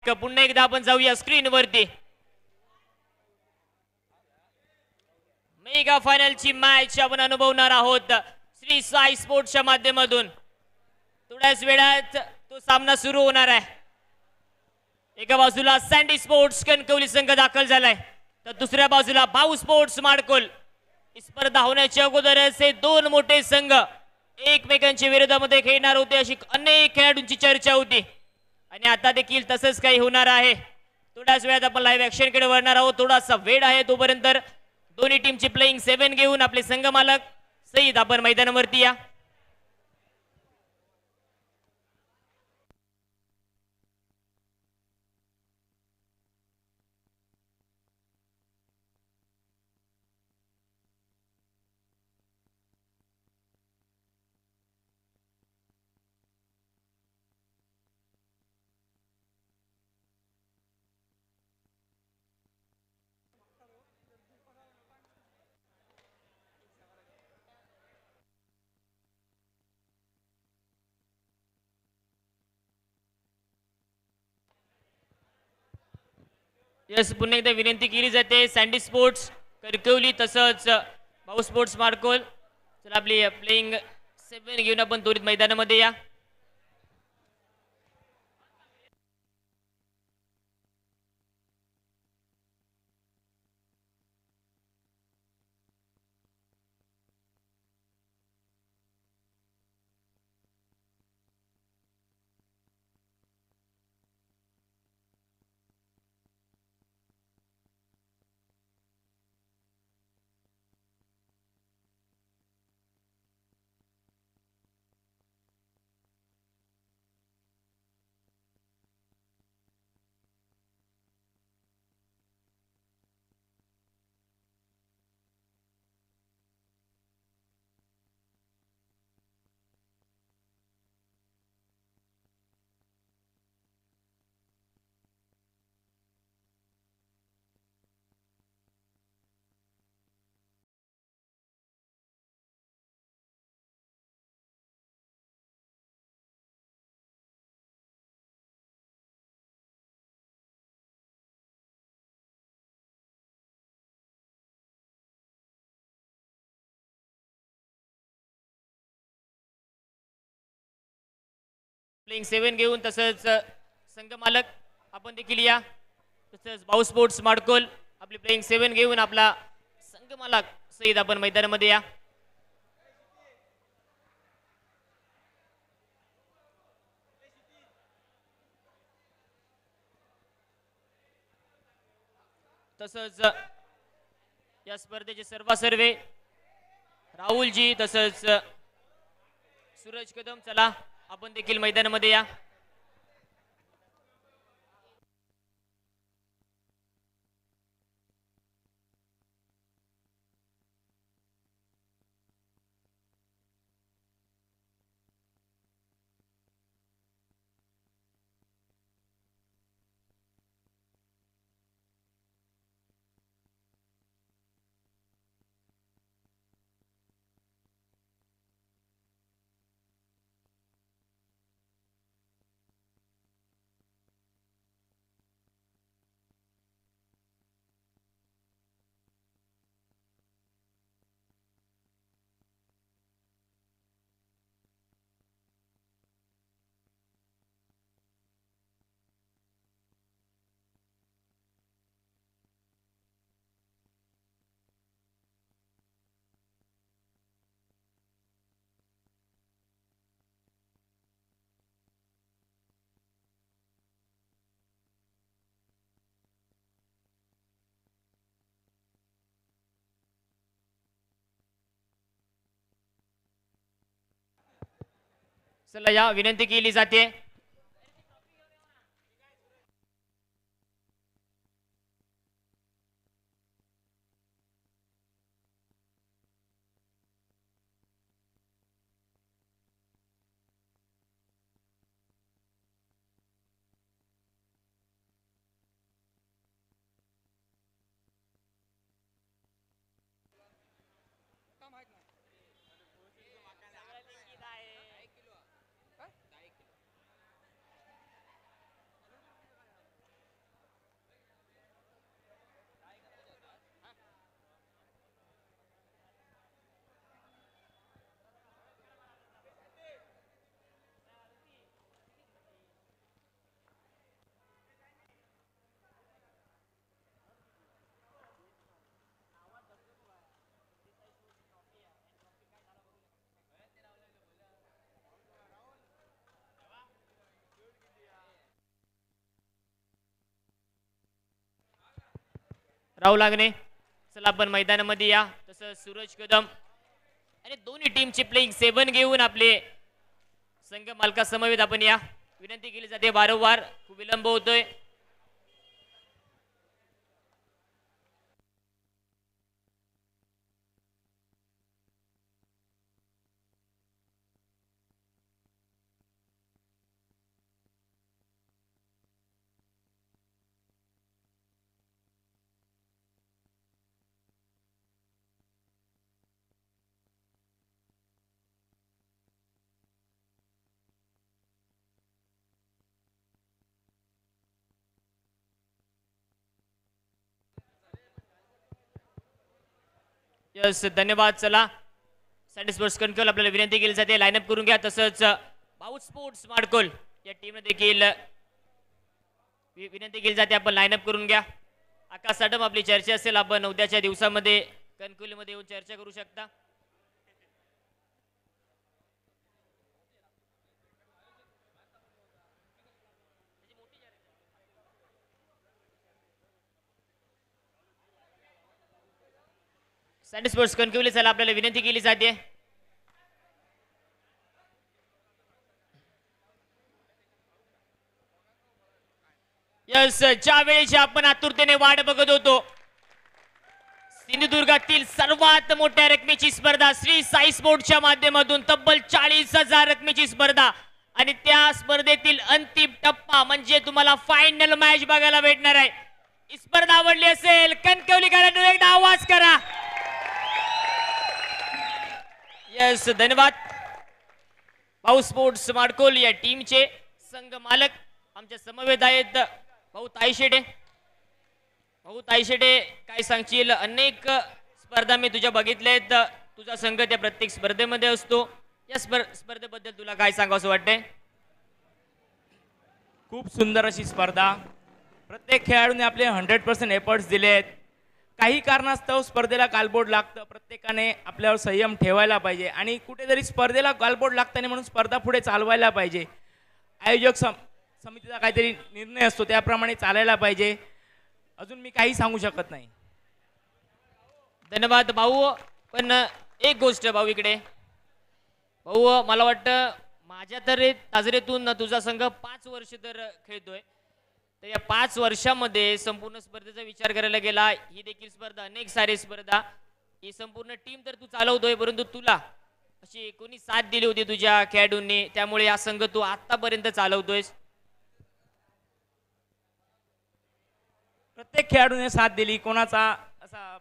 पुन्हा एकदा आपण जाऊया स्क्रीन वरती. मेगा फायनलची मॅच आपण अनुभवणार आहोत श्री साई स्पोर्ट्सच्या माध्यमातून. थोड्याच वेळात तो सामना सुरू होणार आहे. एका बाजूला सँडी स्पोर्ट्स कणकवली संघ दाखल झालाय, तर दुसऱ्या बाजूला भाऊ स्पोर्ट्स माडकोल. स्पर्धा होण्याच्या अगोदरच हे दोन मोठे संघ एकमेकांच्या विरोधामध्ये खेळणार होते अशी अनेक खेळाडूंची चर्चा होती, आणि आता देखील तसंच काही होणार आहे. थोड्याच वेळात आपण लाईव्ह ऍक्शन कडे वळणार आहोत. थोडासा वेळ आहे, तोपर्यंत दोन्ही टीमची प्लेइंग 7 घेऊन आपले संघ मालक सईद आपण मैदानावरती या. यस, पुन्हा एकदा विनंती केली जाते सँडी स्पोर्ट्स कणकवली तसंच भाऊ स्पोर्ट्स माडकोल, चला आपली प्लेइंग 7 घेऊन आपण त्वरित मैदानामध्ये या. प्लेइंग 7 घेऊन तसंच संघ मालक आपण देखील या. तसंच भाऊ स्पोर्ट्स माडकोल आपली प्लेइंग 7 घेऊन आपला संघ मालक सईद आपण मैदानामध्ये या. तसंच या स्पर्धेचे सर्वे राहुलजी तसंच सूरज कदम, चला आपण देखील मैदानामध्ये या. चला या, विनंती केली जाते. राहू लागणे चला आपण मैदानामध्ये या. तसंच सूरज कदम आणि दोन्ही टीमचे प्लेइंग 7 घेऊन आपले संघ मालका समवेत आपण या. विनंती केली जाते वारंवार, खूप विलंब होतोय. यस धन्यवाद. चला सँडी स्पोर्ट्स कंट्रोल आपल्याला विनंती केली जाते लाईनअप करून घ्या. तसंच बाऊट स्पोर्ट्स माडकोल या टीमने देखील विनंती केली जाते आपण लाईनअप करून घ्या. आकाश साडम आपली चर्चा असेल आपण उद्याच्या दिवसामध्ये कणकुलीमध्ये येऊन चर्चा करू शकता. सँडी स्पोर्ट्स कणकवली चला आपल्याला विनंती केली जाते. यस ज्या वेळेची आपण आतुरतेने वाट बघत होतो, सिंधुदुर्गातील सर्वात मोठ्या रकमेची स्पर्धा श्री साई स्पोर्ट्सच्या माध्यमातून तब्बल 40,000 रकमेची स्पर्धा आणि त्या स्पर्धेतील अंतिम टप्पा म्हणजे तुम्हाला फायनल मॅच बघायला भेटणार आहे. ही स्पर्धा आवडली असेल कणकवलीकरांनी एकदा आवाज करा. यस धन्यवाद. भाऊ स्पोर्ट्स माडकोल या टीमचे संघ मालक आमच्या समवेत आहेत भाऊ ताईशेटे. भाऊ ताईशेटे काय सांगशील? अनेक स्पर्धा मी तुझ्या बघितल्यात, तुझा संघ त्या प्रत्येक स्पर्धेमध्ये असतो. या स्पर्धेबद्दल तुला काय सांगावं वाटतंय? खूप सुंदर अशी स्पर्धा, प्रत्येक खेळाडूने आपले 100% एफर्ट्स दिलेत. काही कारणास्तव स्पर्धेला गालबोट लागतं, प्रत्येकाने आपल्यावर संयम ठेवायला पाहिजे आणि कुठेतरी स्पर्धेला गालबोट लागताना म्हणून स्पर्धा पुढे चालवायला पाहिजे. आयोजक समितीचा काहीतरी निर्णय असतो त्याप्रमाणे चालायला पाहिजे. अजून मी काही सांगू शकत नाही. धन्यवाद भाऊ. पण एक गोष्ट भाऊ इकडे, भाऊ मला वाटतं माझ्या तर ताजरेतून तुझा संघ 5 वर्ष तर खेळतोय, तर या 5 वर्षामध्ये संपूर्ण स्पर्धेचा विचार करायला गेला, ही देखील स्पर्धा अनेक सारे स्पर्धा, ही संपूर्ण टीम तर तू चालवतोय, परंतु तुला अशी कोणी साथ दिली होती तुझ्या खेळाडूंनी, त्यामुळे हा संघ तू आतापर्यंत चालवतोयस? प्रत्येक खेळाडूने साथ दिली, कोणाचा असा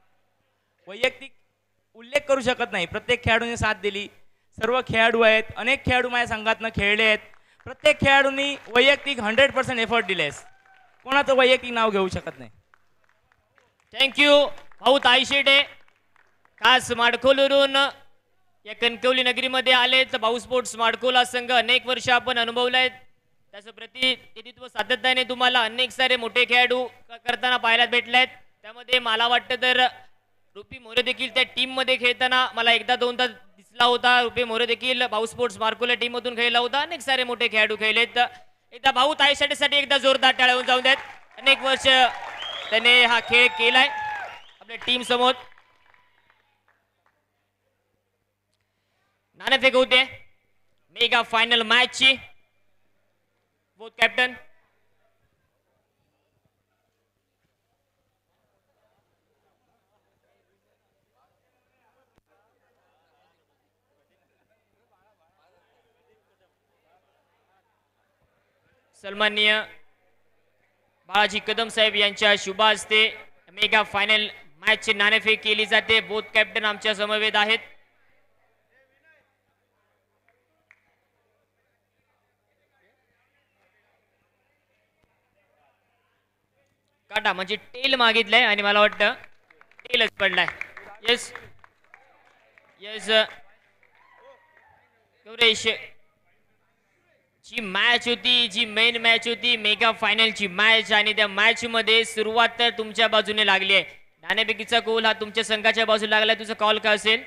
वैयक्तिक उल्लेख करू शकत नाही. प्रत्येक खेळाडूने साथ दिली. सर्व खेळाडू आहेत, अनेक खेळाडू माझ्या संघातनं खेळले आहेत. प्रत्येक खेळाडूंनी वैयक्तिक 100% एफर्ट दिलेस, कोणाचं वैयक्तिक नाव घेऊ शकत नाही. थँक्यू भाऊ ताईशेटे. खास माडकोलवरून या कणकवली नगरीमध्ये आले तर भाऊ स्पोर्ट्स माडकोला संघ अनेक वर्ष आपण अनुभवलाय, त्याचं प्रतिनिधित्व सातत्याने तुम्हाला अनेक सारे मोठे खेळाडू करताना पाहायला भेटलेत. त्यामध्ये मला वाटतं तर रुपी मोरे देखील त्या टीम मध्ये खेळताना मला एकदा दोनदा दिसला होता. रुपी मोरे देखील भाऊ स्पोर्ट्स मार्कोला टीम मधून खेळला होता. अनेक सारे मोठे खेळाडू खेळलेत. एकदा भाऊ ताईसाठी एकदा जोरदार टाळ्या होऊन जाऊन द्यात. अनेक वर्ष त्याने हा खेळ केलाय आपल्या टीम समोर. नाणेफेक होते मेगा फायनल मॅच ची. बोथ कॅप्टन सन्माननीय बाळाजी कदम साहेब यांच्या शुभ हस्ते मेगा फायनल मॅच ची नाणेफेक केली जाते. बोथ कॅप्टन आमच्या समवेत आहेत. काटा म्हणजे टेल मागितलंय आणि मला वाटतं टेलच पडलाय. येस येस गौरेश, जी मॅच होती, जी मेन मॅच होती मेगा फायनलची मॅच, आणि त्या मॅच मध्ये सुरुवात तर तुमच्या बाजूने लागली आहे. नाणेफेकीचा कौल हा तुमच्या संघाच्या बाजूला लागलाय. तुझा कॉल काय असेल?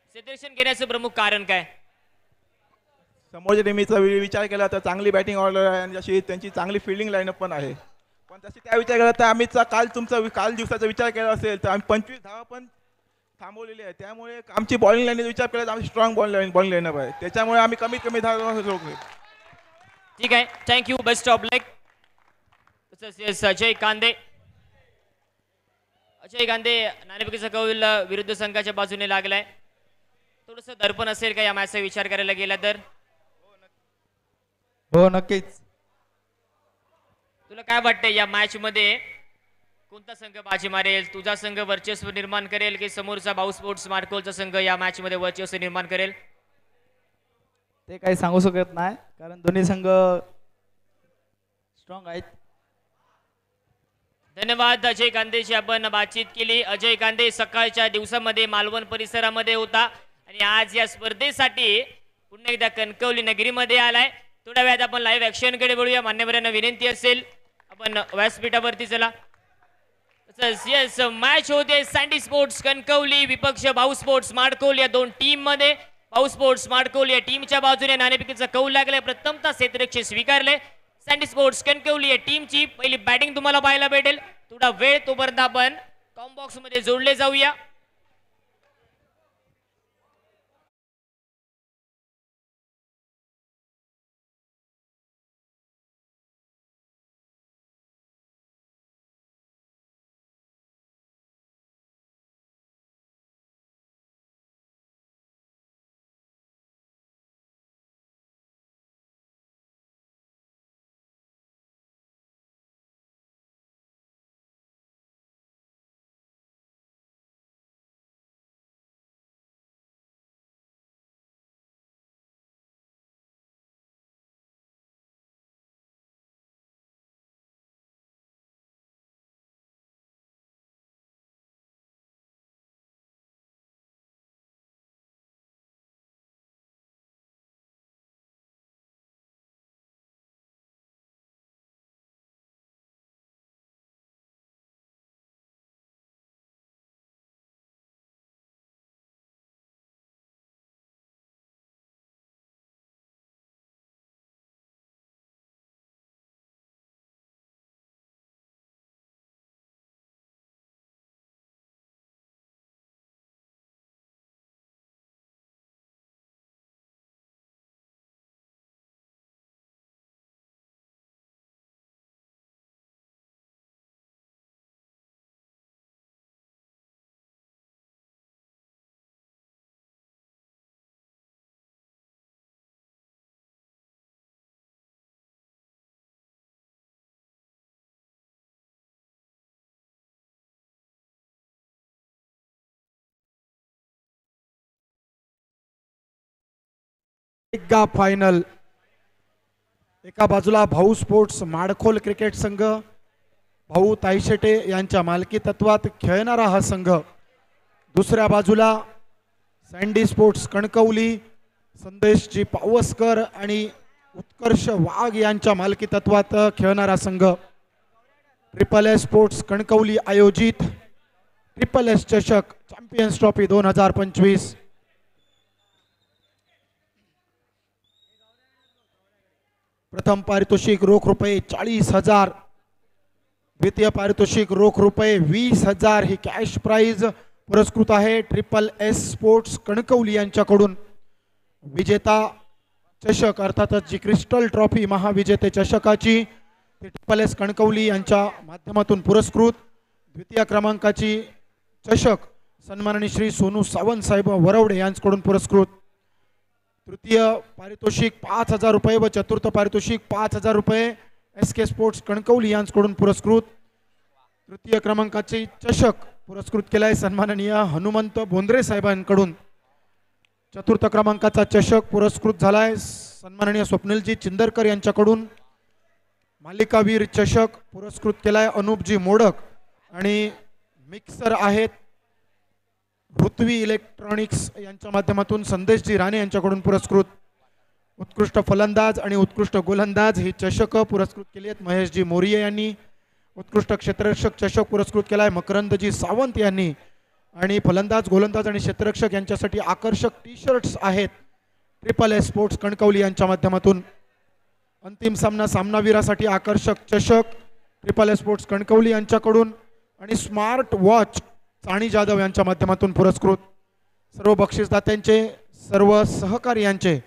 क्षेत्ररक्षण घेण्याचं प्रमुख कारण काय? समोरच्या टीमचा विचार केला तर चांगली बॅटिंग ऑर्डर आहे आणि जशी त्यांची चांगली फिल्डिंग लाईनअप पण आहे, पण पण तशी त्या विचार केला तर आम्ही काल दिवसाचा विचार केला असेल तर आम्ही 25 धावा पण थांबवलेली आहे. त्यामुळे आमची बॉलिंग लाईनचा विचार केला तर आमची स्ट्रॉंग बॉलिंग लाईन आहे. त्याच्यामुळे आम्ही कमीत कमी धावा रोखले. ठीक आहे, थँक्यू, बेस्ट ऑफ लक. तसंच येस अजय कांदे नाणेफेकीचा कौल विरुद्ध संघाच्या बाजूने लागलाय. थोडस दर्पण असेल का या मॅचचा विचार करायला गेला तर? हो नक्कीच. तुला काय वाटतंय या मॅच मध्ये कोणता संघ बाजी मारेल? तुझा संघ वर्चस्व निर्माण करेल की समोरचा भाऊ स्पोर्ट्स मार्कोलचा संघ या मॅच मध्ये वर्चस्व निर्माण करेल? ते काही सांगू शकत नाही कारण दोन्ही संघ स्ट्रॉंग आहेत. धन्यवाद. अजय कांदेशी आपण बातचीत केली. अजय कांदे सकाळच्या दिवसामध्ये मालवण परिसरामध्ये होता आणि आज या स्पर्धेसाठी पुन्हा एकदा कणकवली नगरीमध्ये आलाय. थोड्या वेळात आपण लाईव्ह ऍक्शन कडे वळूया. मान्यवरांना विनंती असेल आपण व्यासपीठावरती चला. येस मॅच होते सँडी स्पोर्ट्स कणकवली विपक्ष भाऊ स्पोर्ट्स माडकोल या दोन टीम मध्ये. भाऊ स्पोर्ट्स माडकोल या टीमच्या बाजूने नाणेफेकीचा कौल लागलाय. प्रथमतः क्षेत्ररक्षण स्वीकारले सँडी स्पोर्ट्स कणकवली या टीमची पहिली बॅटिंग तुम्हाला पाहायला भेटेल. थोडा वेळ तोपर्यंत आपण कॉम्बॉक्स मध्ये जोडले जाऊया. Mega final. एका बाजूला भाऊ स्पोर्ट्स माडखोल क्रिकेट संघ भाऊ ताईशेटे यांच्या मालकी तत्वात खेळणारा हा संघ. दुसऱ्या बाजूला सँडी स्पोर्ट्स कणकवली संदेशजी पावसकर आणि उत्कर्ष वाघ यांच्या मालकी तत्वात खेळणारा संघ. ट्रिपल एस स्पोर्ट्स कणकवली आयोजित ट्रिपल एस चषक चॅम्पियन्स ट्रॉफी 2025. प्रथम पारितोषिक रोख रुपये 40,000, द्वितीय पारितोषिक रोख रुपये 20,000 ही कॅश प्राइज पुरस्कृत आहे ट्रिपल एस स्पोर्ट्स कणकवली यांच्याकडून. विजेता चषक अर्थातच जी क्रिस्टल ट्रॉफी महाविजेते चषकाची ट्रिपल एस कणकवली यांच्या माध्यमातून पुरस्कृत. द्वितीय क्रमांकाची चषक सन्माननीय श्री सोनू सावंत साहेब वरवडे यांच्याकडून पुरस्कृत. तृतीय पारितोषिक 5,000 रुपये व चतुर्थ पारितोषिक 5,000 रुपये एस के स्पोर्ट्स कणकवली यांच्याकडून पुरस्कृत. तृतीय क्रमांकाचे चषक पुरस्कृत केलाय सन्माननीय हनुमंत बोंद्रे साहेबांकडून. चतुर्थ क्रमांकाचा चषक पुरस्कृत झालाय सन्माननीय स्वप्नीलजी चिंदरकर यांच्याकडून. मालिकावीर चषक पुरस्कृत केलाय अनुपजी मोडक आणि मिक्सर आहेत पृथ्वी इलेक्ट्रॉनिक्स यांच्या माध्यमातून संदेशजी राणे यांच्याकडून पुरस्कृत. उत्कृष्ट फलंदाज आणि उत्कृष्ट गोलंदाज ही चषक पुरस्कृत केली आहेत महेशजी मोरिये यांनी. उत्कृष्ट क्षेत्ररक्षक चषक पुरस्कृत केलाय मकरंदजी सावंत यांनी. आणि फलंदाज गोलंदाज आणि क्षेत्ररक्षक यांच्यासाठी आकर्षक टी शर्ट्स आहेत ट्रिपल एस स्पोर्ट्स कणकवली यांच्या माध्यमातून. अंतिम सामनावीरासाठी आकर्षक चषक ट्रिपल एस स्पोर्ट्स कणकवली यांच्याकडून आणि स्मार्ट वॉच चाणी जाधव यांच्या माध्यमातून पुरस्कृत. सर्व बक्षीसदात्यांचे सर्व सहकार्यांचे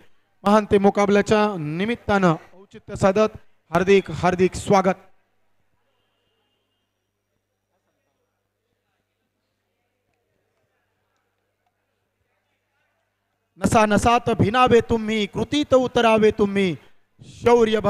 महान ते मुकाबल्याच्या निमित्तानं औचित्य साधत हार्दिक हार्दिक स्वागत. नसा नसात भिनावे तुम्ही, कृतीत उतरावे तुम्ही, शौर्य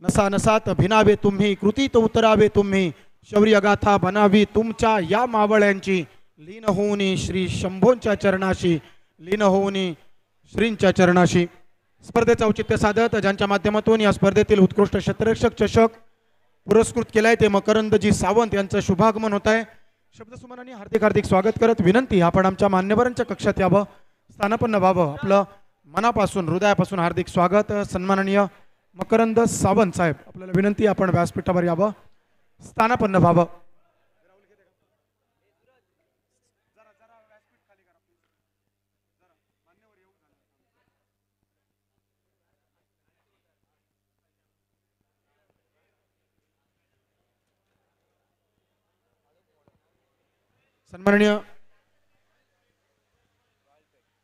नसा नसात भिनावे तुम्ही, कृतीत उतरावे तुम्ही, शौर्य गाथा बनावी तुमच्या या मावळ्यांची, लीन होऊनी श्री शंभोंच्या चरणाशी, लीन होऊनी श्रींच्या चरणाशी. स्पर्धेचं औचित्य साधत ज्यांच्या माध्यमातून या स्पर्धेतील उत्कृष्ट क्षेत्ररक्षक चषक पुरस्कृत केलाय ते मकरंदजी सावंत यांचं शुभागमन होत आहे. शब्दसुमनांनी हार्दिक हार्दिक स्वागत करत विनंती आपण आमच्या मान्यवरांच्या कक्षात यावं, स्थानापन्न व्हावं. आपलं मनापासून हृदयापासून हार्दिक स्वागत. सन्माननीय मकरंद सावंत साहेब आपल्याला विनंती आपण व्यासपीठावर यावं, स्थानापन्न व्हावं.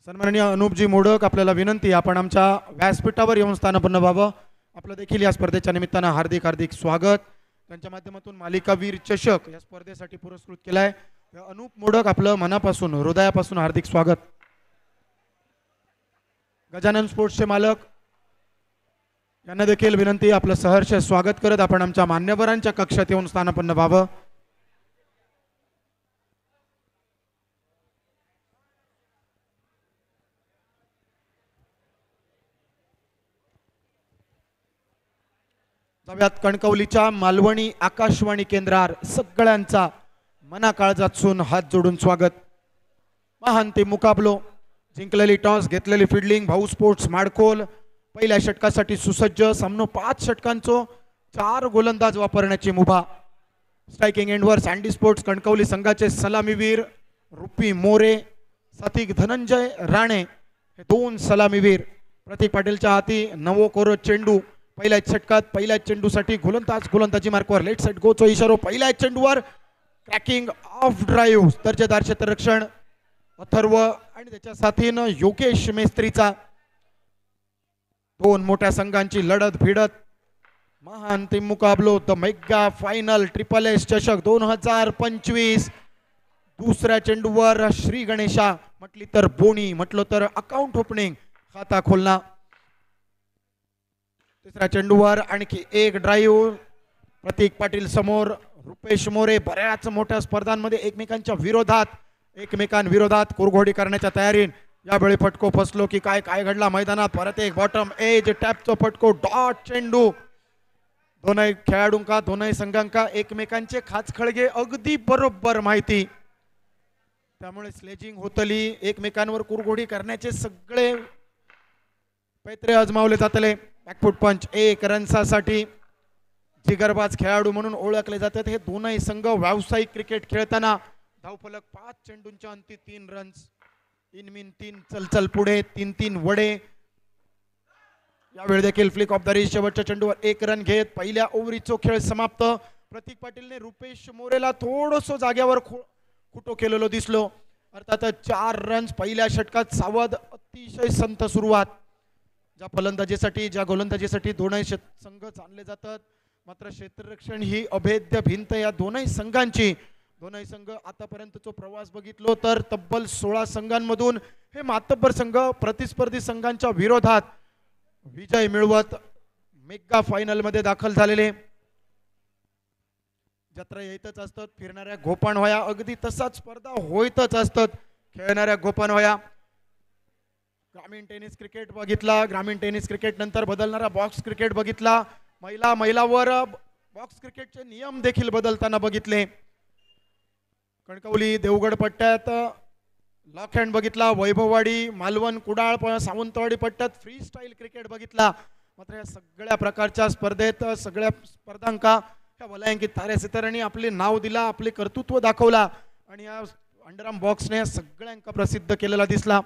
सन्माननीय अनुपजी मोडक आपल्याला विनंती आपण आमच्या व्यासपीठावर येऊन स्थानापन्न व्हावं. आपलं देखील या स्पर्धेच्या निमित्तानं हार्दिक हार्दिक स्वागत. त्यांच्या माध्यमातून मालिकावीर चषक या स्पर्धेसाठी पुरस्कृत केलाय अनुप मोडक आपलं मनापासून हृदयापासून हार्दिक स्वागत. गजानन स्पोर्ट्सचे मालक यांना देखील विनंती आपलं सहर्ष स्वागत करत आपण आमच्या मान्यवरांच्या कक्षात येऊन स्थानापन्न व्हावं. जाऊयात कणकवलीच्या मालवणी आकाशवाणी केंद्रावर सगळ्यांचा मना काळजातून हात जोडून स्वागत. महान ते मुकाबलो, जिंकलेली टॉस, घेतलेली फिल्डिंग, भाऊ स्पोर्ट्स माडखोल पहिल्या षटकासाठी सुसज्ज. सामनो 5 षटकांचो, 4 गोलंदाज वापरण्याची मुभा. स्ट्रायकिंग एंडवर सँडी स्पोर्ट्स कणकवली संघाचे सलामीवीर रुपी मोरे, साथिक धनंजय राणे हे 2 सलामीवीर. प्रतीक पाटीलच्या हाती नवो कोरो चेंडू. पहिल्या षटकात पहिल्या चेंडूसाठी गोलंदाजी मार्कवर लेट साइड गोचो इशारो. पहिल्या चेंडूवर क्रॅकिंग ऑफ ड्राईव्ह, दर्जेदार क्षेत्ररक्षण अथर्व आणि त्याच्या साथीनं योगेश मेस्त्रीचा. 2 मोठ्या संघांची लढत भिडत. महान ते मुकाबलो the mega final triple S चषक 2025. दुसऱ्या चेंडूवर श्री गणेशा, म्हटली तर बोणी, म्हटलं तर अकाउंट ओपनिंग, खाता खोलना. तिसऱ्या चेंडूवर आणखी एक ड्राईव्ह. प्रतीक पाटील समोर, रुपेश मोरे. बऱ्याच मोठ्या स्पर्धांमध्ये एकमेकांविरोधात कुरघोडी करण्याच्या तयारीत. यावेळी फटको फसलो की काय घडला मैदानात. परत एक बॉटम एज टॅपचा फटको, डॉट चेंडू. दोनही खेळाडूंका, दोनही संघांका एकमेकांचे खाचखळगे अगदी बरोबर माहिती. त्यामुळे स्लेजिंग होतली, एकमेकांवर कुरघोडी करण्याचे सगळे पैत्रे आजमावले जातले. बॅकफुट पंच 1 रन्सासाठी जिगरबाज खेळाडू म्हणून ओळखले जातात हे दोनही संघ. व्यावसायिक क्रिकेट खेळताना धावफलक 5 चेंडूंच्या अंती 3 रन्स. इनमिन 3 चलचल पुढे, 3-3 वडे. यावेळी देखील फ्लिक ऑफ द रिस्ट शेवटच्या चेंडूवर 1 रन घेत पहिल्या ओव्हरीचा खेळ समाप्त. प्रतीक पाटीलने रुपेश मोरेला थोडंसं जाग्यावर खुटो केलेलो दिसलो. अर्थात 4 रन्स पहिल्या षटकात. सावध अतिशय संथ सुरुवात. ज्या फलंदाजीसाठी, ज्या गोलंदाजीसाठी दोनही संघ चालले जातात, मात्र क्षेत्ररक्षण ही अभेद्य भिंत या दोनही संघांची. दोनही संघ आतापर्यंतचा प्रवास बघितलो तर तब्बल 16 संघांमधून हे मातब्बर संघ प्रतिस्पर्धी संघांच्या विरोधात विजय मिळवत मेगा फायनल मध्ये दाखल झालेले. जत्रा येतच असतात, फिरणाऱ्या गोपाण होया, अगदी तसाच स्पर्धा होईतच असतात खेळणाऱ्या गोपाण होया. ग्रामीण टेनिस क्रिकेट बघितला, ग्रामीण टेनिस क्रिकेट नंतर बदलणारा बॉक्स क्रिकेट बघितला, महिलावर बॉक्स क्रिकेटचे नियम देखील बदलताना बघितले. कणकवली देवगड पट्ट्यात लॉक हँड बघितला, वैभववाडी, मालवण, कुडाळ, सावंतवाडी पट्ट्यात फ्री स्टाईल क्रिकेट बघितला. मात्र या सगळ्या प्रकारच्या स्पर्धेत सगळ्या स्पर्धांका ह्या वलयांकित ताऱ्या सिताऱ्यांनी आपले नाव दिला, आपले कर्तृत्व दाखवला आणि या अंडरआर्म बॉक्सने सगळ्यांका प्रसिद्ध केलेला दिसला.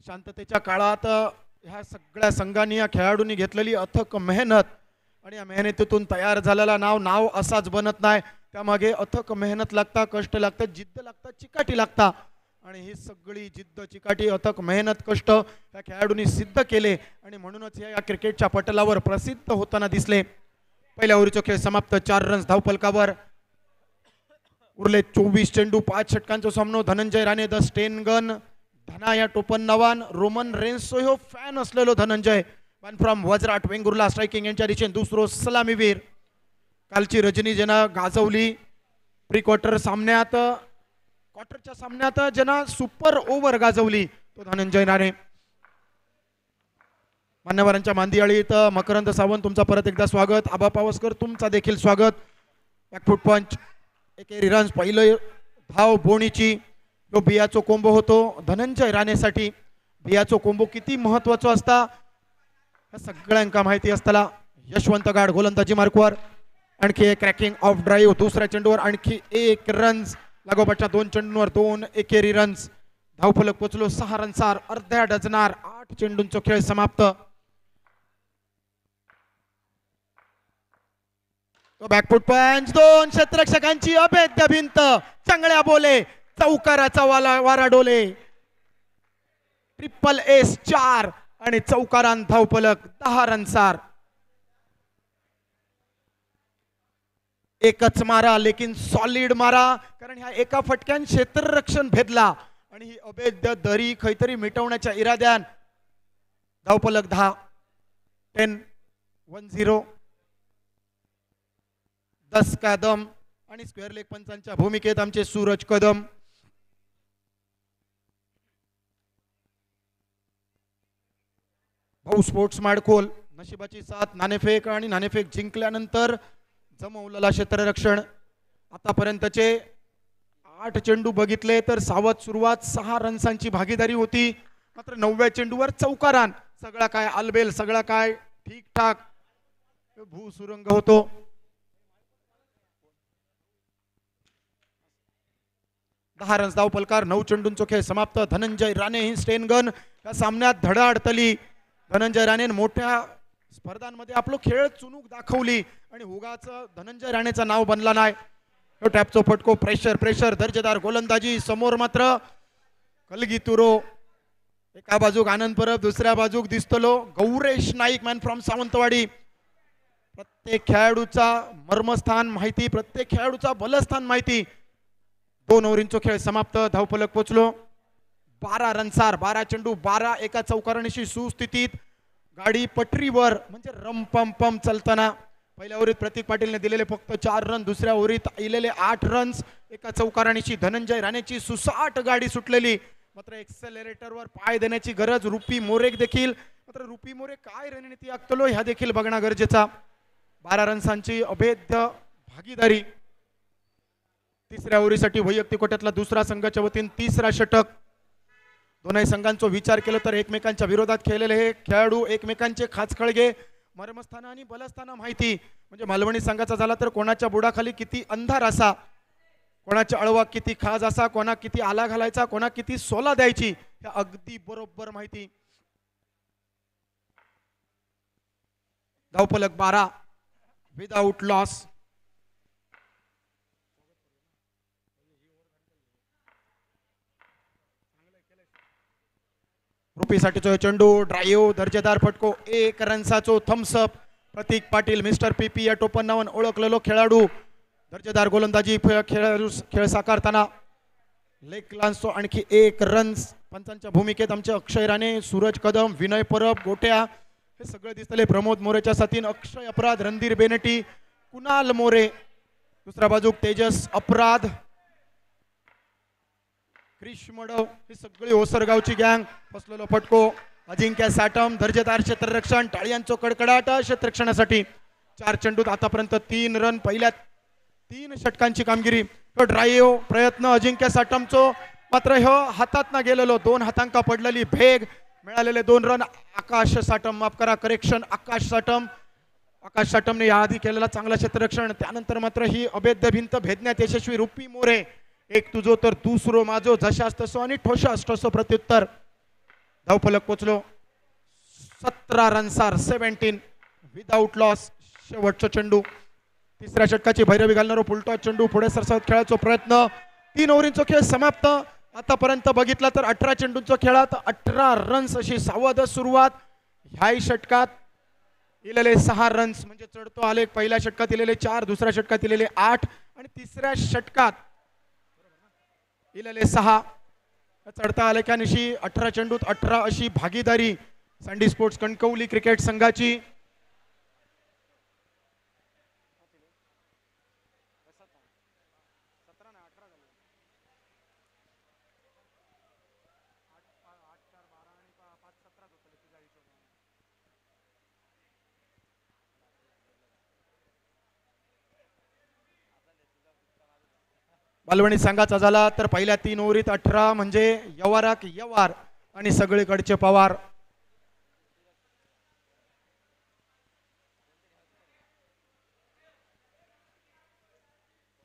शांततेच्या काळात ह्या सगळ्या संघांनी या खेळाडूंनी घेतलेली अथक मेहनत आणि या मेहनतीतून तयार झालेला नाव असाच बनत नाही. त्यामागे अथक मेहनत लागता, कष्ट लागतात, जिद्द लागतात, चिकाटी लागता आणि ही सगळी जिद्द, चिकाटी, अथक मेहनत, कष्ट या खेळाडूंनी सिद्ध केले आणि म्हणूनच या क्रिकेटच्या पटलावर प्रसिद्ध होताना दिसले. पहिल्या ओव्हरचा खेळ समाप्त. 4 रन्स धावफलकावर. उरले 24 चेंडू, 5 षटकांचा सामनो. Dhananjay Rane the sten gun, Dhana या टोपण नवान, रोमन रेन्सो ह्यो फॅन असलेलो Dhananjay, one from Vajrat Vengurla striking यांच्या दिशेने दुसरो सलामीवीर. कालची रजनी ज्यांना गाजवली प्री क्वार्टर सामन्यात, क्वार्टरच्या सामन्यात ज्यांना सुपर ओव्हर गाजवली तो धनंजय राणे. मान्यवरांच्या मांदियाळीत मकरंद सावंत तुमचा परत एकदा स्वागत. आबा पावसकर तुमचा देखील स्वागत. बॅकफूट पंच, एकेरी रन्स. पहिलं धाव बोणीची. तो बियाचो कोंबो होतो धनंजय राणेसाठी. बियाचो कोंबो किती महत्वाचा असता हे सगळ्यांका माहिती असताना. यशवंत गाड गोलंदाजी मार्कवर. आणखी एक क्रॅकिंग ऑफ ड्राईव्ह. दुसऱ्या चेंडूवर आणखी 1 रन्स. लागोपाठच्या 2 चेंडूंवर 2 एकेरी रन्स. धावफलक पोचलो 6 रन्सार. अर्ध्या डझनार 8 चेंडूंचा खेळ समाप्त. तो बॅकफूट पंच. 2 क्षेत्ररक्षकांची अभेद्य भिंत. चांगल्या बोले. चौकाराचा वारा डोले. ट्रिपल एस 4 आणि चौकारान धावफलक 10 रन्सार. एकच मारा लेकिन सॉलिड मारा, कारण ह्या एका फटक्यान क्षेत्ररक्षण भेदला आणि ही अभेद्य दरी खैतरी मिटवण्याच्या इराद्यान धावफलक 10. 10-10. 10 कदम आणि स्क्वेअर लेग पंचांच्या भूमिकेत आमचे सूरज कदम. भाऊ स्पोर्ट्स माडखोल. नशिबाची साथ. नाणेफेक आणि नाणेफेक जिंकल्यानंतर जमवलेला क्षेत्ररक्षण. आतापर्यंतचे 8 चेंडू बघितले तर सावध सुरुवात. 6 रन्सांची भागीदारी होती. मात्र 9व्या चेंडूवर चौकारान सगळा काय आलबेल, सगळा काय ठीकठाक भूसुरंग होतो. दहा रन्स धावफलकार. 9 चेंडूंचा खेळ समाप्त. धनंजय राणे ही स्टेनगन या सामन्यात धडाडतली. धनंजय राणे मोठ्या स्पर्धांमध्ये आपलं खेळ चुनूक दाखवली आणि उगाच धनंजय राणेचं नाव बनला नाही. टॅपचो फटको. प्रेशर प्रेशर दर्जेदार गोलंदाजी. समोर मात्र कलगी तुरो. एका बाजूक आनंद परब, दुसऱ्या बाजूक दिसतलो गौरेश नाईक मॅन फ्रॉम सावंतवाडी. प्रत्येक खेळाडूचा मर्मस्थान माहिती, प्रत्येक खेळाडूचा बलस्थान माहिती. 2 ओव्हरींचा खेळ समाप्त. धावफलक पोचलो 12 रन्सार. 12 चेंडू 12 एका चौकारणीशी सुस्थितीत. गाडी पटरीवर म्हणजे रम पम पम चलताना. पहिल्या ओव्हरीत प्रतीक पाटीलने दिलेले फक्त 4 रन. दुसऱ्या ओव्हरीत आलेले 8 रन्स. एका चौकारणीशी धनंजय राणेची सुसाट गाडी सुटलेली. मात्र एक्सेलरेटरवर पाय देण्याची गरज रुपी मोरे देखील. मात्र रुपी मोरे काय रणनीती आखतलो ह्या देखील बघणं गरजेचा. 12 रन्सांची अभेद्य भागीदारी. तिसऱ्या ओव्हरीसाठी वैयक्तिक कोट्यातला दुसरा संघाच्या वतीने 3रा षटक. दोन्ही संघांचा विचार केला तर एकमेकांच्या विरोधात खेळलेले हे खेळाडू एकमेकांचे खाचखळगे, मर्मस्थान आणि बलस्थान माहिती. म्हणजे मालवणी संघाचा झाला तर कोणाच्या बुडाखाली किती अंधार असा, कोणाच्या अळवा किती खाज असा, कोणा किती आला घालायचा, कोणा किती सोला द्यायची, हे अगदी बरोबर माहिती. धावफलक 12 विदाउट लॉस. रुपीसाठीचो चेंडू. ड्राईव्ह दर्जेदार फटको. 1 रन्साचो थम्सअप. प्रतीक पाटील मिस्टर पीपी या टोपण नावान ओळखलेलो खेळाडू. दर्जेदार गोलंदाजी खेळ साकारताना. लेग लान्सचो आणखी 1 रन्स. पंचांच्या भूमिकेत आमचे अक्षय राणे, सूरज कदम, विनय परब, गोट्या हे सगळे दिसतले. प्रमोद मोरेच्या साथीन अक्षय अपराध, रणधीर बेनटी, कुणाल मोरे. दुसऱ्या बाजूक तेजस अपराध, क्रिश मडव ही सगळी ओसरगावची गँग. फसलेलो फटको. अजिंक्य साटम दर्जेदार क्षेत्ररक्षण. टाळ्यांचो कडकडाट क्षेत्ररक्षणासाठी. 4 चेंडूत आतापर्यंत 3 रन. पहिल्या 3 षटकांची कामगिरी. तो ड्राईव्ह प्रयत्न अजिंक्य साटमचो, मात्र ह्यो हातात ना गेलेलो. 2 हातांका पडलेली भेग. मिळालेले 2 रन. आकाश साटम, माफ करा करेक्शन, आकाश साटम आकाश साटमने याआधी केलेला चांगला क्षेत्ररक्षण, त्यानंतर मात्र ही अभेद्य भिंत भेदण्यात यशस्वी रुपी मोरे. एक तुझो तर दुसरो माझो, जशास तसो आणि ठोशास ठोसो प्रत्युत्तर. धावफलक पोचलो 17 रन्सार 17 विदाउट लॉस. शेवटचा चेंडू, तिसऱ्या षटकाची भैरवी घालणारा फुलटॉस चेंडू पुढे सरसावत खेळायचा प्रयत्न. 3 ओव्हरींचा खेळ समाप्त. आतापर्यंत बघितला तर 18 चेंडूंच्या खेळात 18 रन्स अशी सावध सुरुवात. ह्याही षटकात इलेले 6 रन्स म्हणजे चढतो आलेख. पहिल्या षटकात इलेले 4, दुसऱ्या षटकात इलेले 8 आणि तिसऱ्या षटकात इलेले 6. चढता आलेख्यानिशी 18 चेंडूत 18 अशी भागीदारी सँडी स्पोर्ट्स कणकवली क्रिकेट संघाची. बालवणी संघाचा झाला तर पहिल्या 3 ओव्हरीत 18 म्हणजे यवाराक यवार आणि सगळीकडचे पवार.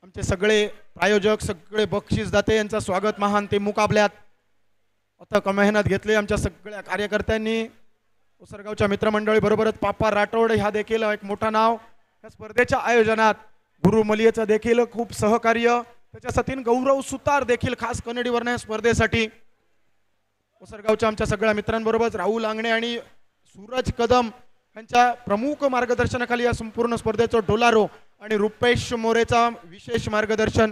आमचे सगळे प्रायोजक, सगळे बक्षीसदाते यांचं स्वागत महान ते मुकाबल्यात. अथक मेहनत घेतली आमच्या सगळ्या कार्यकर्त्यांनी. उसरगावच्या मित्रमंडळी बरोबरच पापा राठोड ह्या देखील एक मोठा नाव या स्पर्धेच्या आयोजनात. गुरु मलियेचं देखील खूप सहकार्य. त्याच्यासाठी गौरव सुतार देखील खास कनेडीवरनं या स्पर्धेसाठी. उसरगावच्या आमच्या सगळ्या मित्रांबरोबर राहुल आंगणे आणि सूरज कदम यांच्या प्रमुख मार्गदर्शनाखाली या संपूर्ण स्पर्धेचं डोलारो आणि रुपेश मोरेचा विशेष मार्गदर्शन.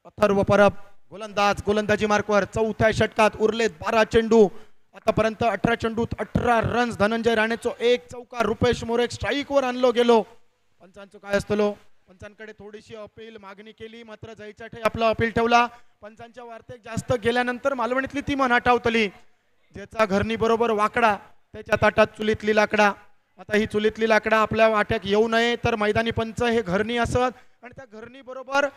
अथर्व परब गोलंदाजी मार्कवर. चौथ्या षटकात उरलेत 12 चेंडू. आतापर्यंत 18 चेंडूत 18 रन्स. धनंजय राणेचो 1 चौकार. रुपेश मोरे स्ट्राईकवर आणलो गेलो. पंचांचं काय असतो, पंचांकडे थोडीशी अपील मागणी केली मात्र जयच्या ठे आपला अपील ठेवला. पंचांच्या वार्तेत जास्त गेल्यानंतर मालवणीतली ती मन आठवतली. ज्याचा घरणी बरोबर वाकडा त्याच्या ताटात चुलीतली लाकडा. आता ही चुलीतली लाकडा आपल्या वाट्यात येऊ नये तर मैदानी पंच हे घरणी असत आणि त्या घरणी बरोबर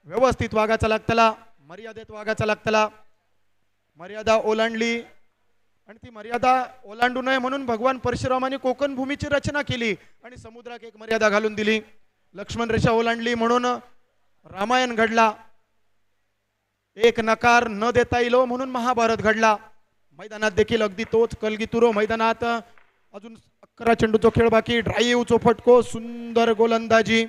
व्यवस्थित वागायचा लागतला, मर्यादेत वागायचा लागतला. मर्यादा ओलांडली आणि ती मर्यादा ओलांडू नये म्हणून भगवान परशुरामाने कोकण भूमीची रचना केली आणि समुद्रात एक मर्यादा घालून दिली. लक्ष्मण रेषा ओलांडली म्हणून रामायण घडला. एक नकार न देता येईल म्हणून महाभारत घडला. मैदानात देखील अगदी तोच कलगीतुरो. मैदानात अजून 11 चेंडूचा खेळ बाकी. ड्राईव्हचो फटको, सुंदर गोलंदाजी.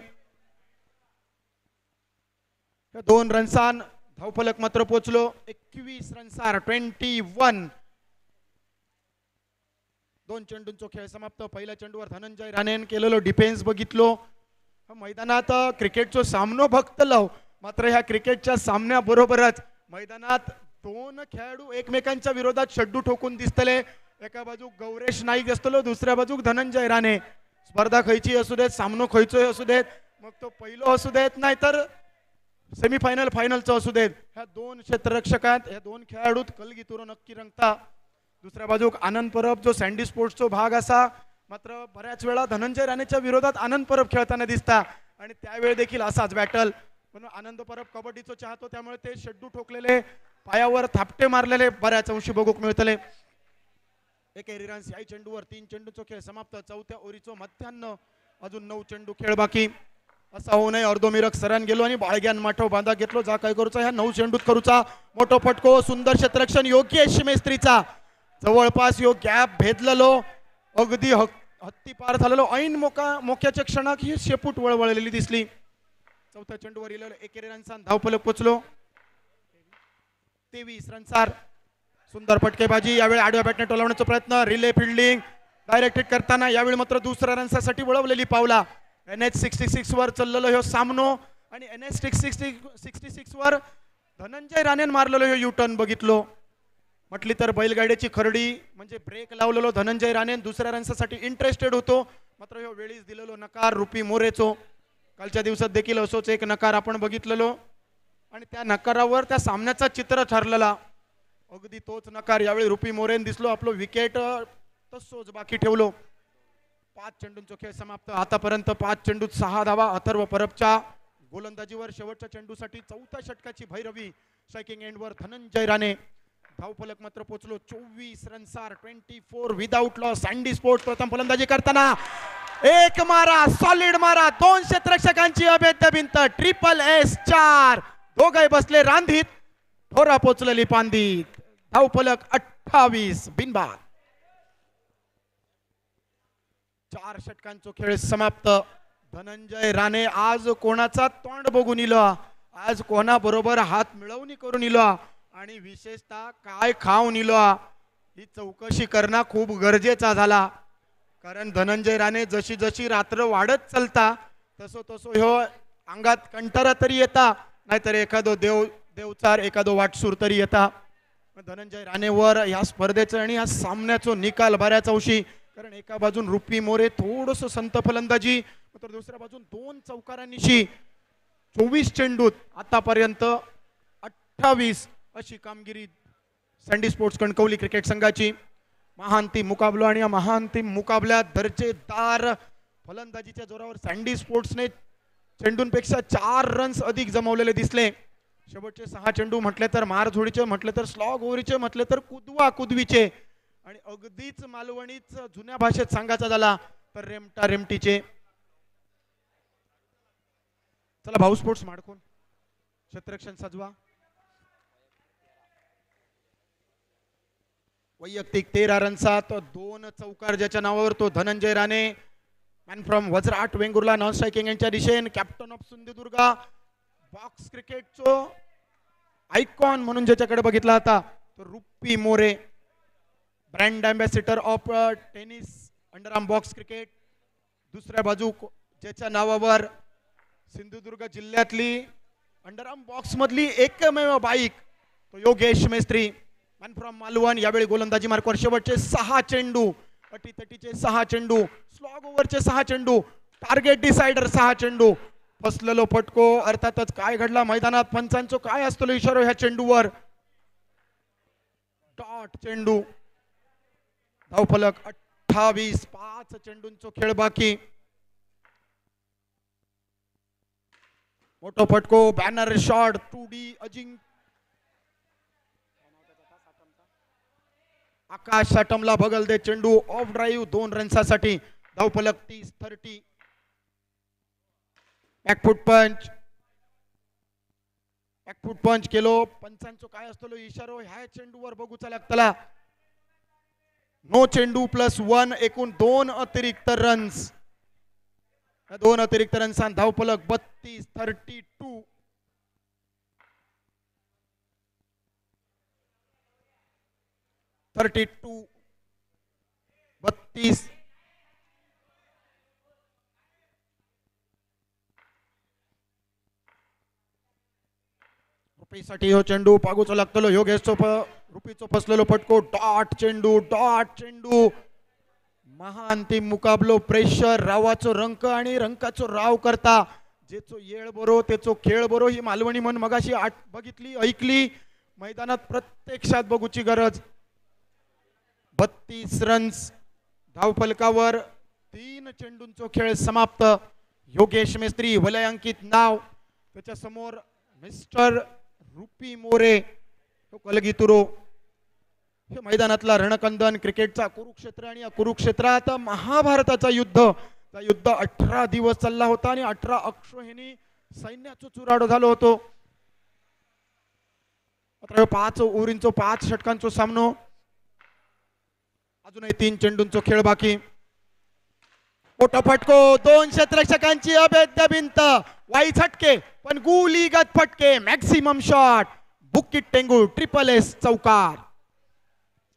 2 रन्सान धावफलक मात्र पोचलो 21 रन्सार 21. 2 चेंडूंचा खेळ समाप्त. पहिल्या चेंडूवर धनंजय राणेन केलेलो डिफेन्स बघितलो. मैदानात क्रिकेटचो सामनो बघतलो मात्र ह्या क्रिकेटच्या सामन्याबरोबरच मैदानात 2 खेळाडू एकमेकांच्या विरोधात शड्डू ठोकून दिसतले. एका बाजूक गौरेश नाईक असतलो, दुसऱ्या बाजूक धनंजय राणे. स्पर्धा खयची असू देत, सामनो खयचोय असू देत, मग तो पहिलो असू देत नाहीतर सेमीफायनल फायनलचं असू देत, ह्या 2 क्षेत्ररक्षकात ह्या 2 खेळाडूत कलगीतुरो नक्की रंगता. दुसऱ्या बाजूक आनंद परब जो सँडी स्पोर्ट्सचा भाग असा मात्र बऱ्याच वेळा धनंजय राणेच्या विरोधात आनंद परब खेळताना दिसता आणि त्यावेळी देखील असाच बॅटल. पण आनंद परब कबड्डीचो चाहतो त्यामुळे ते शड्डू ठोकलेले, पायावर थापटे मारलेले बऱ्याच अंशी बघूक मिळतले. एक रन्स या चेंडूवर. 3 चेंडूचो खेळ समाप्त. चौथ्या ओव्हरीचो मध्यान्न अजून 9 चेंडू खेळ बाकी. असा होऊ नये अर्धोमिरक सरान गेलो आणि बाळग्यान माठो बांधा घेतलो. जा काय करूचा ह्या 9 चेंडूत करूचा. मोठो फटको, सुंदर क्षेत्ररक्षण योग्य मेस्त्रीचा. जवळपास यो गॅप भेदलेलो, अगदी हत्ती पार झालेलो. ऐन मोक्याच्या क्षणात ही शेपूट वळवळलेली दिसली. चौथ्या चेंडूवर इलेलो 1 रन्सान धावफलक पोचलो 23 रन्सार. सुंदर फटकेबाजी. यावेळी आडव्या बॅटने टोलवण्याचा प्रयत्न. रिले फिल्डिंग डायरेक्ट हिट करताना यावेळी मात्र दुसऱ्या रन्सासाठी वळवलेली पावला. NH66 वर चाललेलो ह्यो सामनो आणि NH66 वर धनंजय राणेन मारलेलो ह्यो युटर्न बघितलो. म्हटली तर बैलगाड्याची खरडी म्हणजे ब्रेक लावलेलो धनंजय राणे. दुसऱ्या रन्सासाठी इंटरेस्टेड होतो मात्र ह्यो वेळीच दिलेलो नकार रुपी मोरेचो. कालच्या दिवसात देखील असोच एक नकार आपण बघितलेलो आणि त्या नकारावर त्या सामन्याचा चित्र ठरलेला. अगदी तोच नकार यावेळी रुपी मोरेन दिसलो. आपलं विकेट तसोच बाकी ठेवलो. 5 चेंडूंचा खेळ समाप्त. आतापर्यंत 5 चेंडूत 6 धावा. अथर्व परबच्या गोलंदाजीवर शेवटच्या चेंडूसाठी चौथ्या षटकाची भैरवी. स्ट्रायकिंग एंडवर धनंजय राणे. धावफलक मात्र पोहोचलो 24 रनसार 24 विदाउट लॉस. सँडी स्पोर्ट्स प्रथम फलंदाजी करताना एक मारा, सॉलिड मारा, 2 क्षेत्ररक्षकांची अभेद्य भिंत. Triple S 4. दोघे बसले रांधीत, थोरा पोचलेली पांदीत. धावफलक 28 बिनबाद. 4 षटकांचा खेळ समाप्त. धनंजय राणे आज कोणाचा तोंड बघून इलो, आज कोणा बरोबर हात मिळवणी करून इलो आणि विशेषतः काय खाऊन इलो ही चौकशी करणं खूप गरजेचा झाला. कारण धनंजय राणे जशी जशी रात्र वाढत चालता तसो तसो ह्यो अंगात कंटारा तरी येता, नाहीतर एखादो देवचार एखादो वाटसूर तरी येता. धनंजय राणेवर या स्पर्धेचं आणि या सामन्याचा निकाल बऱ्याच अंशी. कारण एका बाजून रुपी मोरे थोडस संत फलंदाजी, तर दुसऱ्या बाजून 2 चौकारांनिशी 24 चेंडूत आतापर्यंत 28 अशी कामगिरी सँडी स्पोर्ट्स कणकवली क्रिकेट संघाची. महाअंतिम मुकाबला आणि या महाअंतिम मुकाबल्यात दर्जेदार फलंदाजीच्या जोरावर सँडी स्पोर्ट्सने चेंडूंपेक्षा 4 रन्स अधिक जमवलेले दिसले. शेवटचे 6 चेंडू म्हटले तर मारझोडीचे, म्हटले तर स्लॉग ओव्हरीचे, म्हटले तर कुदवा कुदवीचे आणि अगदीच मालवणीच जुन्या भाषेत सांगायचा झाला तर रेमटा रेमटीचे. चला भाऊ स्पोर्ट्स माडखोन क्षेत्ररक्षण सजवा. वैयक्तिक 13 रनचा तो 2 चौकार ज्याच्या नावावर तो Dhananjay Rane. Man from Vajrat Vengurla non striking यांच्या दिशेने कॅप्टन ऑफ सिंधुदुर्गा. बॉक्स क्रिकेटचो आयकॉन म्हणून ज्याच्याकडे बघितला होता तो Rupi More. Brand ambassador of tennis underarm box cricket. दुसऱ्या बाजू ज्याच्या नावावर सिंधुदुर्ग जिल्ह्यातली अंडरआर्म बॉक्स मधली एकमेव बाईक तो योगेश मेस्त्री. Man from Malvan. यावेळी गोलंदाजी मार्कवर शेवटचे 6 चेंडू, अटीतटीचे 6 चेंडू, स्लॉग ओव्हरचे 6 चेंडू, टार्गेट डिसाइडर 6 चेंडू. फसलेलो फटको. अर्थातच काय घडला मैदानात, पंचांचो काय असतो इशारो ह्या चेंडूवर. डॉट चेंडू. धावफलक 28. 5 चेंडूंचो खेळ बाकी. मोठो फटको, बॅनर शॉट, 2D अजिंक्य आकाश साटमला बगल दे चेंडू. Of drive 2 रन्सासाठी. धावफलक 30-30. बॅकफूट पंच. बॅकफूट पंच केलो. पंचांचो काय असतो इशारो ह्या चेंडूवर बघूचा लागतला. नो चेंडू +1 एकूण 2 अतिरिक्त रन्स. 2 अतिरिक्त रन्स. धावफलक 32-32. 32. रुपीसाठी हो चेंडू पागूचो लागतलो. योगेशचो रुपीचो फसलेलो फटको. डॉट चेंडू. डॉट चेंडू. महाअंतिम मुकाबलो. प्रेशर, रावाचो रंक आणि रंकाचो राव करता. जेचो येळ बरो तेचो खेळ बरो ही मालवणी म्हण मगाशी बघितली ऐकली, मैदानात प्रत्यक्षात बघूची गरज. 32 रन्स. धावफलकावर 3 चेंडूंचो खेळ समाप्त. योगेश मेस्त्री वलयांकित नाव, त्याच्या समोर मिस्टर रुपी मोरे तो कलगीतुरो. हे मैदानातला रणकंदन, क्रिकेटचा कुरुक्षेत्र आणि या कुरुक्षेत्रात महाभारताचा युद्ध 18 दिवस चालला होता आणि 18 अक्षोहिणी सैन्याचो चुराडो झालो होतो. 5 ओव्हरींचो 5 षटकांचो सामनो. अजूनही 3 चेंडूंचो खेळ बाकी. मोठा फटको. 2 क्षेत्ररक्षकांची अभेद्य भिंत. वाई झटके पण गुलीगत फटके. Maximum shot. बुकिट टेंगू. ट्रिपल एस चौकार.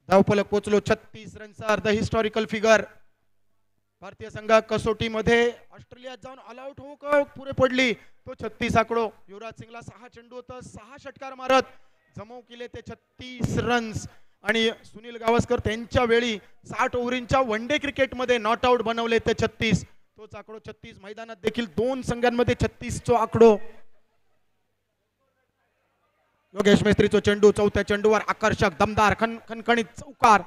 धावफलक पोचलो 36 रन्सर. The historical figure. भारतीय संघ कसोटीमध्ये ऑस्ट्रेलियात जाऊन ऑल आउट हो का पुरे पडली तो 36 आकडो. युवराज सिंगला 6 चेंडू होतं, 6 षटकार मारत जमव केले ते 36 रन्स. आणि सुनील गावस्कर त्यांच्या वेळी 60 ओव्हरींच्या वन डे क्रिकेटमध्ये नॉट आउट बनवले ते 36. तोच आकडो 36 मैदानात देखील 2 संघांमध्ये 36 चो आकडो. योगेश मेस्त्रीचो चेंडू. चौथ्या चेंडूवर आकर्षक दमदार खणखणीत चौकार.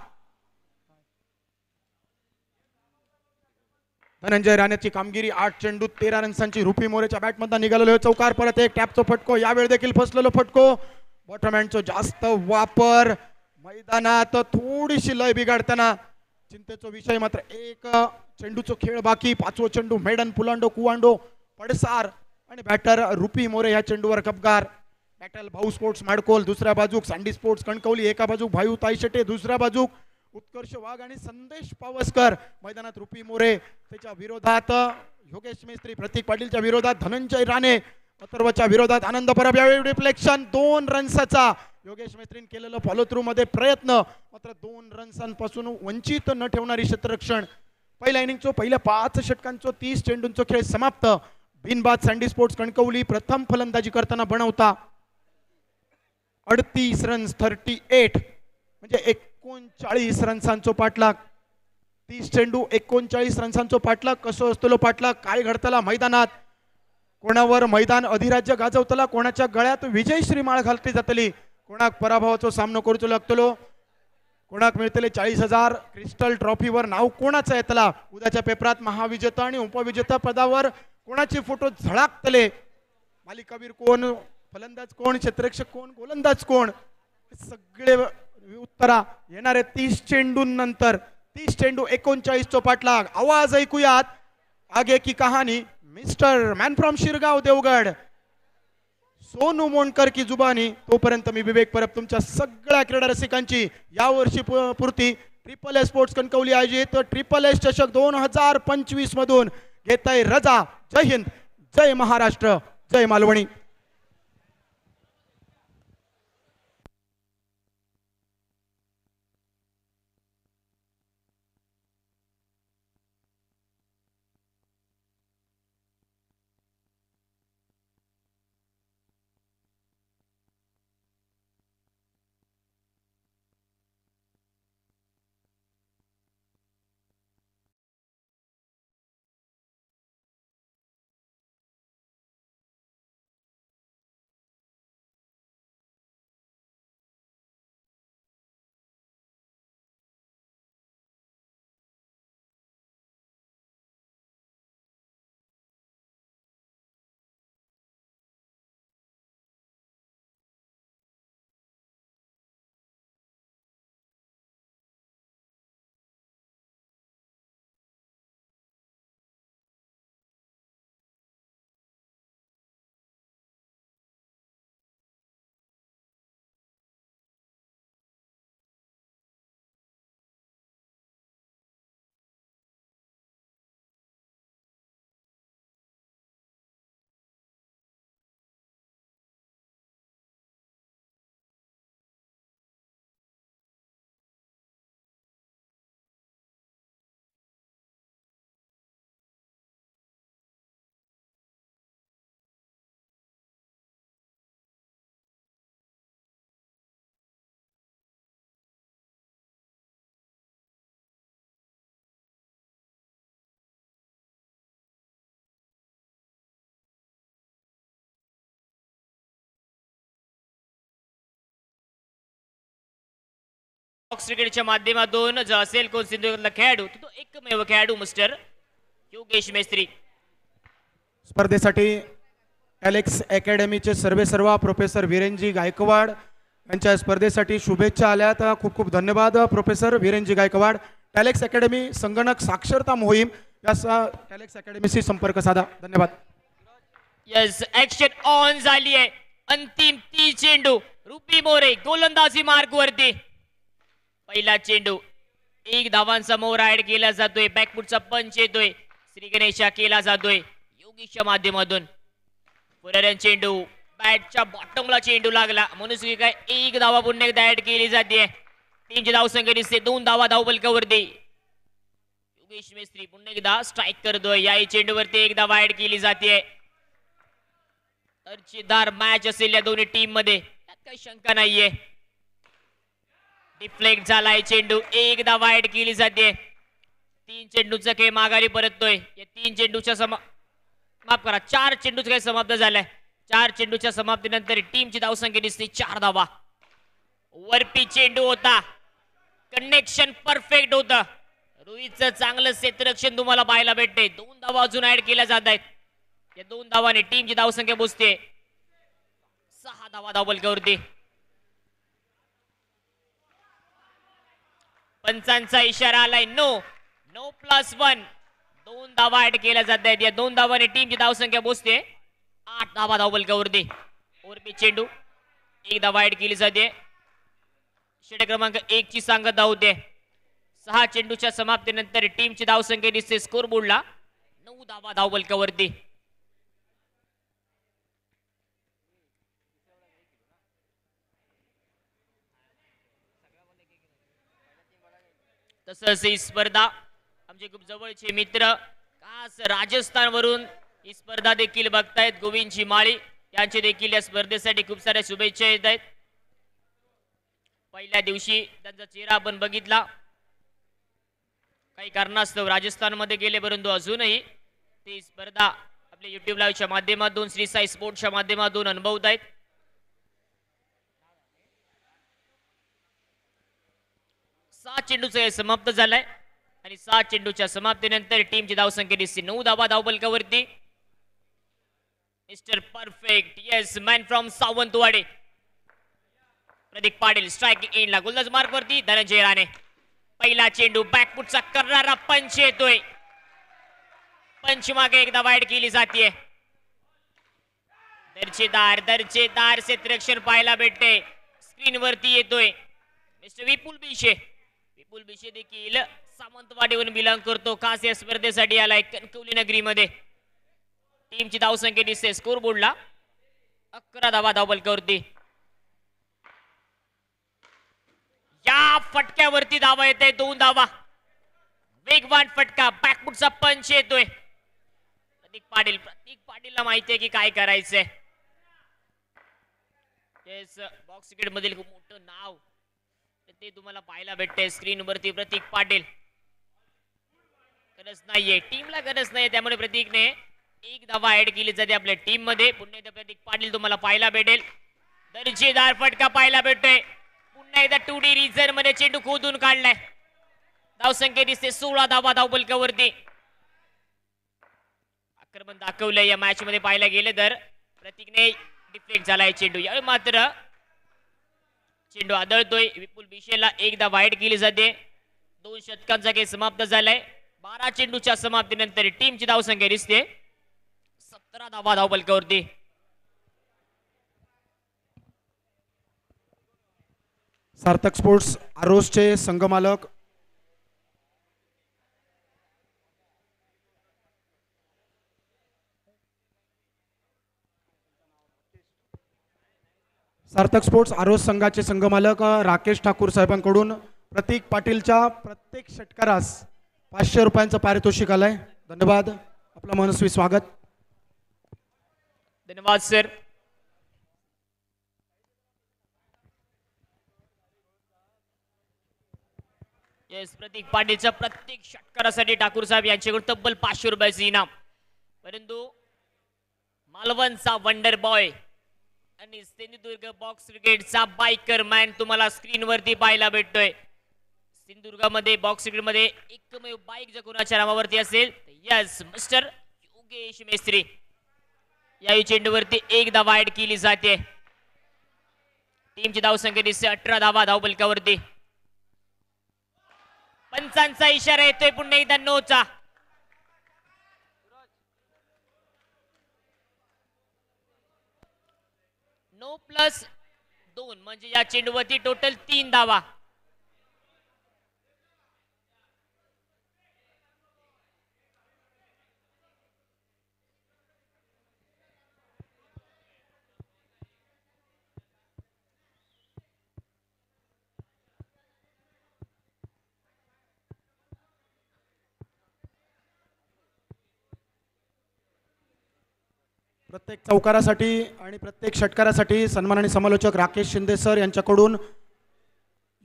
धनंजय राणेची कामगिरी 8 चेंडूत 13 रन्सांची. रुपी मोरेच्या बॅटमधून निघालेलो चौकार. परत एक टॅपचा फटको. यावेळी देखील फसलेलो फटको. बॉटम हँडचा जास्त वापर. मैदानात थोडीशी लय बिघडताना चिंतेचा विषय. मात्र एक चेंडूचा खेळ बाकी. 5वं चेंडू. मेडन, पुलांडो, कुवांडो, पडसार आणि बॅटर रुपी मोरे या चेंडूवर कपगार. बॅटल भाऊ स्पोर्ट्स माडकोल दुसऱ्या बाजूक, सँडी स्पोर्ट्स कणकवली एका बाजूक, भाऊ ताईशेटे दुसऱ्या बाजूक, उत्कर्ष वाघ आणि संदेश पावसकर मैदानात. रुपी मोरे त्याच्या विरोधात योगेश मेस्त्री, प्रतीक पाटीलच्या विरोधात धनंजय राणे, अथर्वच्या विरोधात आनंद परब. यावेळी डिफ्लेक्शन 2 रन्सचा. योगेश मेस्त्रीने केलेलं फॉलो थ्रू मध्ये प्रयत्न, मात्र 2 रन्सांपासून वंचित न ठेवणारी क्षेत्ररक्षण. पहिल्या इनिंगचो पहिल्या 5 षटकांचो 30 चेंडूंचो खेळ समाप्त. बिनबाद सँडी स्पोर्ट्स कणकवली प्रथम फलंदाजी करताना बनवता 38 रन्स 38 म्हणजे 39 रन्सांचो पाठलाग. 30 चेंडू 39 रन्सांचो पाठलाग. कसो असतलो पाठलाग, काय घडतला मैदानात, कोणावर मैदान अधिराज्य गाजवतला, कोणाच्या गळ्यात विजयश्री माळ घालतली जातली, कोणाक पराभवाचो सामनो करूचो लागतलो, कोणाक मिळतले 40,000. क्रिस्टल ट्रॉफीवर नाव कोणाचं येतला. उद्याच्या पेपरात महाविजेता आणि उपविजेता पदावर कोणाचे फोटो झळकतले. मालिकावीर कोण, फलंदाज कोण, क्षेत्ररक्षक कोण, गोलंदाज कोण, सगळे उत्तरा येणारे 30 चेंडूंनंतर. 30 चेंडू 39 चो पाठलाग. आवाज ऐकूयात आगे की कहाणी. Mister man from Shirgaon Devgad Sonu Mondkar की जुबानी. तोपर्यंत मी विवेक परब तुमच्या सगळ्या क्रीडा रसिकांची यावर्षी पुरती ट्रिपल एस स्पोर्ट्स कणकवली आयोजित ट्रिपल एस चषक 2025 मधून घेत आहे रजा. जय हिंद, जय महाराष्ट्र, जय मालवणी. बॉक्स क्रिकेटच्या माध्यमातून जो असेल कोण सिंधुदुर्गातला खेळाडू तो एकमेव खेळाडू मिस्टर योगेश मेस्त्री. स्पर्धेसाठी एलेक्स अकॅडमीचे सर्वेसर्वा प्रोफेसर वीरेनजी गायकवाड यांच्या स्पर्धेसाठी शुभेच्छा आल्यात. खूप खूप धन्यवाद प्रोफेसर वीरेनजी गायकवाड. टॅलेक्स अकॅडमी संगणक साक्षरता मोहीम या टॅलेक्स अकॅडमीशी संपर्क साधा. धन्यवाद. यस, ऍक्शन ऑन झाली आहे. अंतिम 30 चेंडू. रुपी मोरे गोलंदाजी मार्ग वरती. पहिला चेंडू 1 धावांचा मोर ऍड केला जातोय. बॅकफुटचा पंच येतोय. श्री गणेशा केला जातोय योगेशच्या माध्यमातून. पुढे चेंडू बॅटच्या बॉटमला चेंडू लागला म्हणून काय 1 धावा पुन्हा एकदा ऍड केली जाते. टीमची धावसंख्या दिसते 2 धावा धावफलकावरती. योगेश मेस्त्री पुन्हा एकदा स्ट्राईक करतोय. याही चेंडूवरती 1 धावा ऍड केली जाते. दर्जेदार मॅच असेल या दोन्ही टीम मध्ये, त्यात काही शंका नाहीये. डिफ्लेक्ट झालाय चेंडू. 1 धावा ऍड केली जाते. 3 चेंडूचा खेळ माघारी परततोय. या 3 चेंडूच्या माफ करा 4 चेंडूचा खेळ समाप्त झालाय. 4 चेंडूच्या समाप्तीनंतर टीमची धावसंख्या दिसते 4 धावा. वरपी चेंडू होता. कनेक्शन परफेक्ट होता. रोहितचं चांगलं क्षेत्ररक्षण तुम्हाला पाहायला भेटते. 2 धावा अजून ऍड केल्या जात आहेत. या 2 धावाने टीमची धावसंख्या पोहोचते 6 धावा धावफलकावरती. पंचांचा इशारा आलाय नो +1. 2 धावा ऍड केल्या जात आहेत. या 2 धावाने टीमची धावसंख्या पोहोचते 8 धावा धावफलकावरती. ओरपी चेंडू 1 धावा ऍड केली जाते. षटक क्रमांक 1 ची सांगता होते. 6 चेंडूच्या समाप्तीनंतर टीमची धावसंख्या दिसते स्कोर बोर्डला 9 धावा धावफलकावरती. तसंच ही स्पर्धा आमचे खूप जवळचे मित्र खास राजस्थान वरून ही स्पर्धा देखील बघतायत. गोविंदजी माळी यांचे देखील या स्पर्धेसाठी खूप साऱ्या शुभेच्छा येत आहेत. पहिल्या दिवशी त्यांचा चेहरा आपण बघितला. काही कारणास्तव राजस्थानमध्ये गेले, परंतु अजूनही ती स्पर्धा आपल्या युट्यूब लाईव्हच्या माध्यमातून श्री साई स्पोर्ट्सच्या माध्यमातून अनुभवत आहेत. 6 चेंडूचा समाप्त झालाय आणि 6 चेंडूच्या समाप्तीनंतर टीमची धावसंख्या दिसते 9 धावा धावफलकावरती. Mister perfect yes man from Sawantwadi Pradeep Patil striking एंडला गोलंदाज मार्क वरती. धनंजय राणे पहिला चेंडू बॅकफुटचा करणारा पंच येतोय. पंच मागे एकदा वाईड केली जाते. दर्जेदार क्षेत्ररक्षण पाहायला भेटते. स्क्रीन वरती येतोय मिस्टर विपुल बिशे देखील सावंतवाडीवरून बिलॉंग करतो. खास या स्पर्धेसाठी आलाय कणकवली नगरीमध्ये. टीमची धावसंख्या दिसते स्कोर बोर्डला 11 धावा धावफलकावरती. या फटक्यावरती धावा येते 2 धावा. वेगवान फटका बॅकफुटचा पंच येतोय. प्रतीक पाटीलला माहिती आहे की काय करायचंय. बॉक्स क्रिकेट मधील खूप मोठं नाव ते तुम्हाला पाहायला भेटते स्क्रीन वरती. प्रतीक पाटील गरज नाहीये, टीमला गरज नाहीये, त्यामुळे प्रतीकने 1 धावा ऍड केली जाते आपल्या टीम मध्ये. पुन्हा एकदा प्रतीक पाटील तुम्हाला पाहायला भेटेल. दर्जेदार फटका पाहायला भेटतोय. पुन्हा एकदा 2D रिझर्व मध्ये चेंडू खोदून काढलाय. धावसंख्या दिसते 16 धावा धावफलकावरती. आक्रमण दाखवलंय या मॅच मध्ये पाहायला गेले तर. प्रतीकने डिफ्लेक्ट झालाय चेंडू. यावेळी मात्र चेंडू आदळतोय. विपुल बिशेला 1 धावा ऍड केली जाते. 2 षटकांचा खेळ समाप्त झालाय. 12 चेंडूच्या समाप्तीनंतर टीमची धावसंख्या दिसते 17 धावा धावफलकावरती. सार्थक स्पोर्ट्स आरोसचे संघमालक सार्थक स्पोर्ट्स आरोस संघाचे संघमालक राकेश ठाकूर साहेबांकडून प्रतीक पाटीलच्या प्रत्येक षटकारास 500 रुपयांचं पारितोषिक आलंय. धन्यवाद. आपलं मनस्वी स्वागत. धन्यवाद सर. येस प्रतीक पाटीलच्या प्रत्येक षटकारासाठी ठाकूर साहेब यांच्याकडून तब्बल 500 रुपयाचे इनाम. परंतु मालवणचा वंडर बॉय आणि सिंधुदुर्ग बॉक्स क्रिकेटचा बायकर मॅन तुम्हाला स्क्रीन वरती पाहायला भेटतोय. सिंधुदुर्गामध्ये बॉक्स क्रिकेट मध्ये एकमेव बाईक जर कोणाच्या नावावरती असेल यस मिस्टर योगेश मेस्त्री. या चेंडूवरती 1 धावा ऍड केली जाते. टीमची धावसंख्या दिसते 18 धावा धावफलकावरती. पंचांचा इशारा येतोय पुन्हा एकदा नोचा. नो +2 म्हणजे या चेंडूवरती टोटल 3 धावा. प्रत्येक चौकारासाठी आणि प्रत्येक षटकारासाठी सन्मान आणि समालोचक राकेश शिंदे सर यांच्याकडून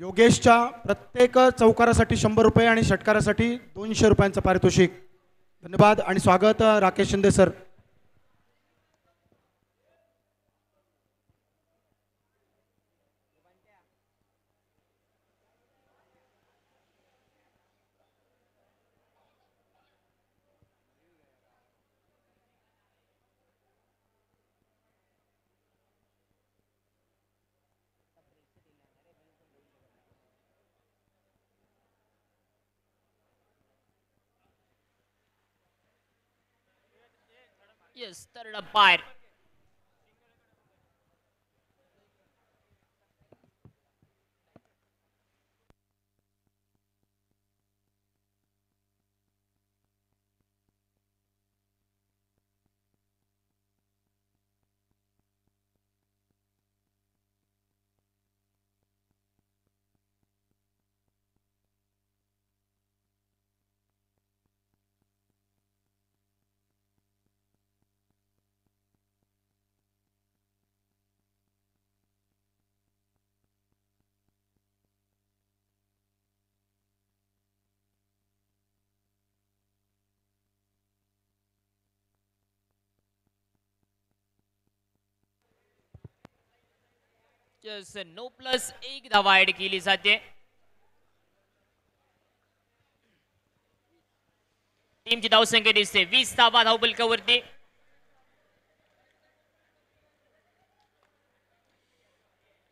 योगेशच्या प्रत्येक चौकारासाठी 100 रुपये आणि षटकारासाठी 200 रुपयांचं पारितोषिक. धन्यवाद आणि स्वागत Rakesh Shinde sir. Yes, third umpire. Yes, 9+1 धावा ऍड केली जाते. टीमची धावसंख्या दिसते 20 धावा धावबलकावरती.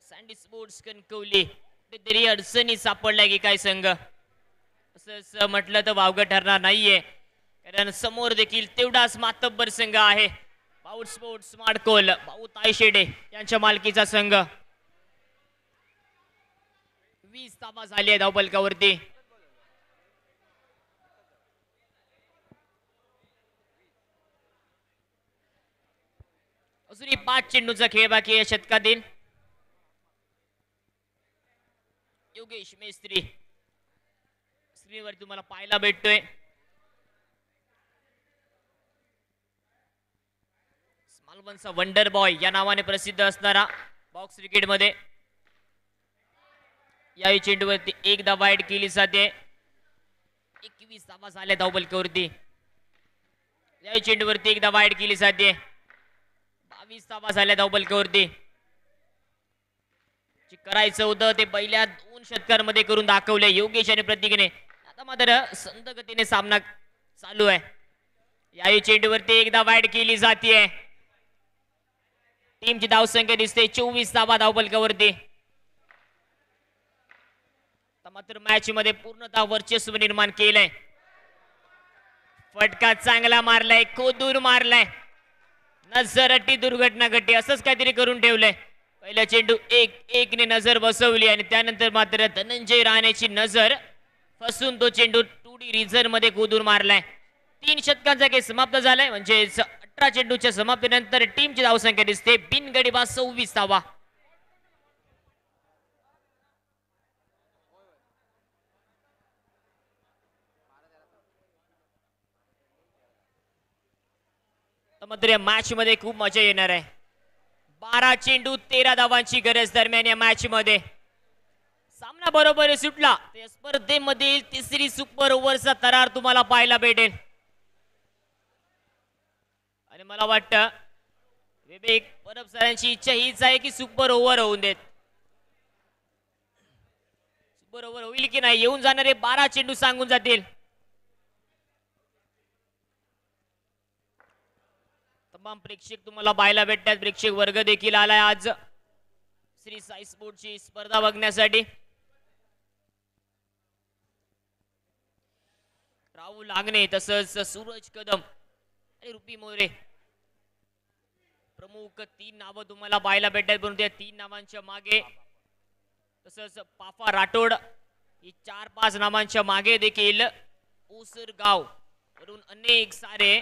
सँडी स्पोर्ट्स कणकवली कुठेतरी अडचणी सापडल्या की काय संघ, असं म्हटलं तर वावगं ठरणार नाहीये, कारण समोर देखील तेवढाच मातब्बर संघ आहे. बाऊट स्पोर्ट्स माडकोल, भाऊ तायशेडे यांच्या मालकीचा संघ. 20 धावा झाली आहे धावबलकावरती. अजूनही 5 चेंडूचा खेळ बाकी आहे शतकातील. योगेश मेस्त्री स्क्रीनवर तुम्हाला पाहायला भेटतोय. मालवणचा वंडर बॉय या नावाने प्रसिद्ध असणारा बॉक्स क्रिकेट मध्ये या चेंडूवरती 1 धावा ऍड केली जाते. 21 धावा झाल्या धावबलकावरती. या चेंडूवरती 1 धावा ऍड केली जाते. 22 धावा झाल्या धावबलकावरती. जे करायचं होतं ते पहिल्या 2 षटकांमध्ये करून दाखवले योगेश आणि प्रतीकने. आता मात्र संथ गतीने सामना चालू आहे. या चेंडूवरती 1 धावा ऍड केली जाते. टीमची धावसंख्या दिसते 24 धावा धावबलकावरती. मात्र मॅच मध्ये पूर्णतः वर्चस्व निर्माण केलंय. फटका चांगला मारलाय, कोदूर मारलाय, नजर अटी दुर्घटना घटी असंच काहीतरी करून ठेवलंय. पहिला चेंडू 1 ने नजर बसवली आणि त्यानंतर मात्र धनंजय राणेची नजर फसून तो चेंडू 2D रिझर्व मध्ये कोदूर मारलाय. 3 षटकांचा खेळ समाप्त झालाय, म्हणजे 18 चेंडूच्या समाप्तीनंतर टीमची धावसंख्या दिसते बिनगडी बाद 26 धावा. मात्र या मॅच मध्ये खूप मजा येणार आहे. 12 चेंडू 13 धावांची गरज दरम्यान या मॅच मध्ये सामना बरोबर सुटला. या स्पर्धेमधील तिसरी सुपर ओव्हरचा तरार तुम्हाला पाहायला भेटेल आणि मला वाटतं विवेक परब सरांची इच्छा हीच आहे की सुपर ओव्हर होऊन देत. सुपर ओव्हर होईल की नाही, येऊन जाणारे 12 चेंडू सांगून जातील. तमाम प्रेक्षक तुम्हाला पाहायला भेटतात. प्रेक्षक वर्ग देखील आलाय आज श्री साई स्पोर्टची स्पर्धा बघण्यासाठी. राहुल लागणे तसंच सूरज कदम आणि रुपी मोरे प्रमुख 3 नावं तुम्हाला पाहायला भेटतात. परंतु त्या 3 नावांच्या मागे तसंच पाफा राठोड ही 4-5 नावांच्या मागे देखील ओसरगाव वरून अनेक सारे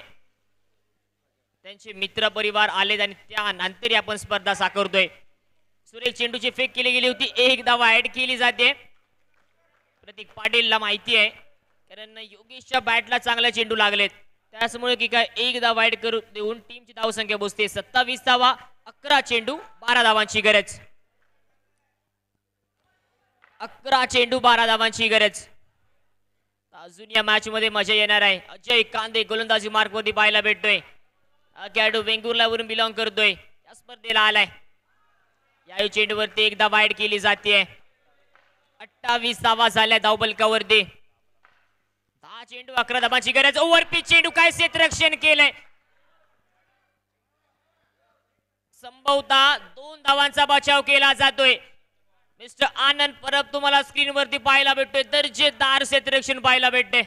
त्यांचे मित्र परिवार आलेत आणि त्यानंतर आपण स्पर्धा साकारतोय. सुरेख चेंडूची फेक केली गेली होती. 1 धावा ऍड केली जाते. प्रतीक पाटीलला माहिती आहे कारण योगेशच्या बॅटला चांगला चेंडू लागलेत, त्यामुळे की काय 1 धावा ऍड करून देऊन टीमची धावसंख्या बसते 27 धावा. 11 चेंडू 12 धावांची गरज. 11 चेंडू 12 धावांची गरज. अजून या मॅच मध्ये मजा येणार आहे. अजय कांदे गोलंदाजी मार्क मध्ये पाहायला भेटतोय. खेळाडू वेंगुर्ला वरून बिलॉंग करतोय, या स्पर्धेला आलाय. या चेंडूवरती 1 धावा ऍड केली जाते. 28 धावा झाल्या धावबलकावरती. 10 चेंडू 11 धावांची गरज. ओव्हरपिच चेंडू काय क्षेत्ररक्षण केलंय. संभवतः 2 धावांचा बचाव केला जातोय. मिस्टर आनंद परब तुम्हाला स्क्रीनवरती पाहायला भेटतोय. दर्जेदार क्षेत्ररक्षण पाहायला भेटते.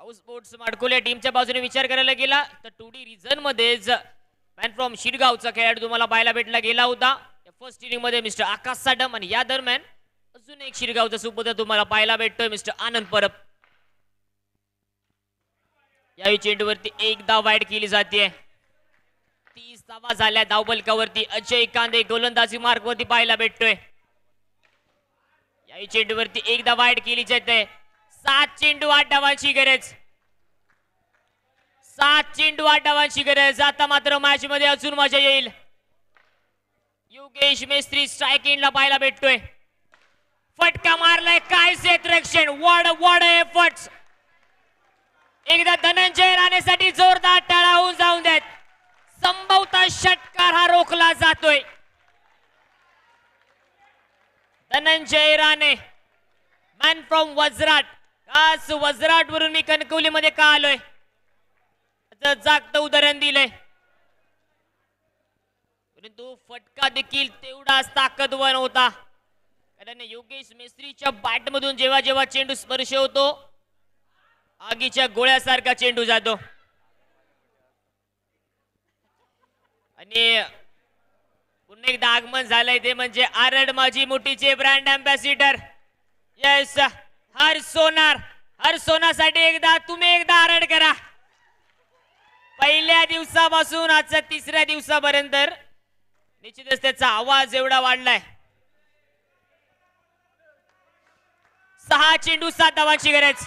पाऊस स्पोर्ट्स माडकोल या टीमच्या बाजूने विचार करायला गेला तर 2D रिजन मध्येच मॅन फ्रॉम शिरगावचा खेळाडू तुम्हाला पाहायला भेटला गेला होता. फर्स्ट इनिंग मध्ये मिस्टर आकाश साडम आणि या दरम्यान अजून एक शिरगावचा सुपुत्र तुम्हाला पाहायला भेटतोय मिस्टर आनंद परब. यावेळी चेंडूवरती एक धाव वाईड केली जाते. 30 धावा झाल्या धावफलकावरती. अजय कांदे गोलंदाजी मार्क वरती पाहायला भेटतोय. यावेळी चेंडूवरती एक धाव वाईड केली जाते. 7 चेंडू 8 धावांची गरज. 7 चेंडू 8 धावांची गरज. आता मात्र मॅच मध्ये अजून मजा येईल. योगेश मेस्त्री स्ट्राइक एंडला पाहायला भेटतोय. फटका मारलाय काय क्षेत्ररक्षण. What efforts. एकदा धनंजय राणेसाठी जोरदार टाळा होऊन जाऊन देत. संभवतः षटकार हा रोखला जातोय. Dhananjay Rane man from Vajrat. आज वजराट वरून मी कणकवलीमध्ये का आलोय जागतं उदाहरण दिलंय. परंतु फटका देखील तेवढाच ताकदवान होता. कारण योगेश मेस्त्रीच्या बॅट मधून जेव्हा जेव्हा चेंडू स्पर्श होतो आगीच्या गोळ्यासारखा चेंडू जातो. आणि पुन्हा एकदा आगमन झालंय ते म्हणजे आरड माझी मुठीचे ब्रँड अँबॅसिडर. येस हर सोनासाठी एकदा तुम्ही एकदा आरड करा. पहिल्या दिवसापासून आजच्या 3ऱ्या दिवसापर्यंत निश्चितच त्याचा आवाज एवढा वाढलाय. 6 चेंडू 7 धावांची गरज.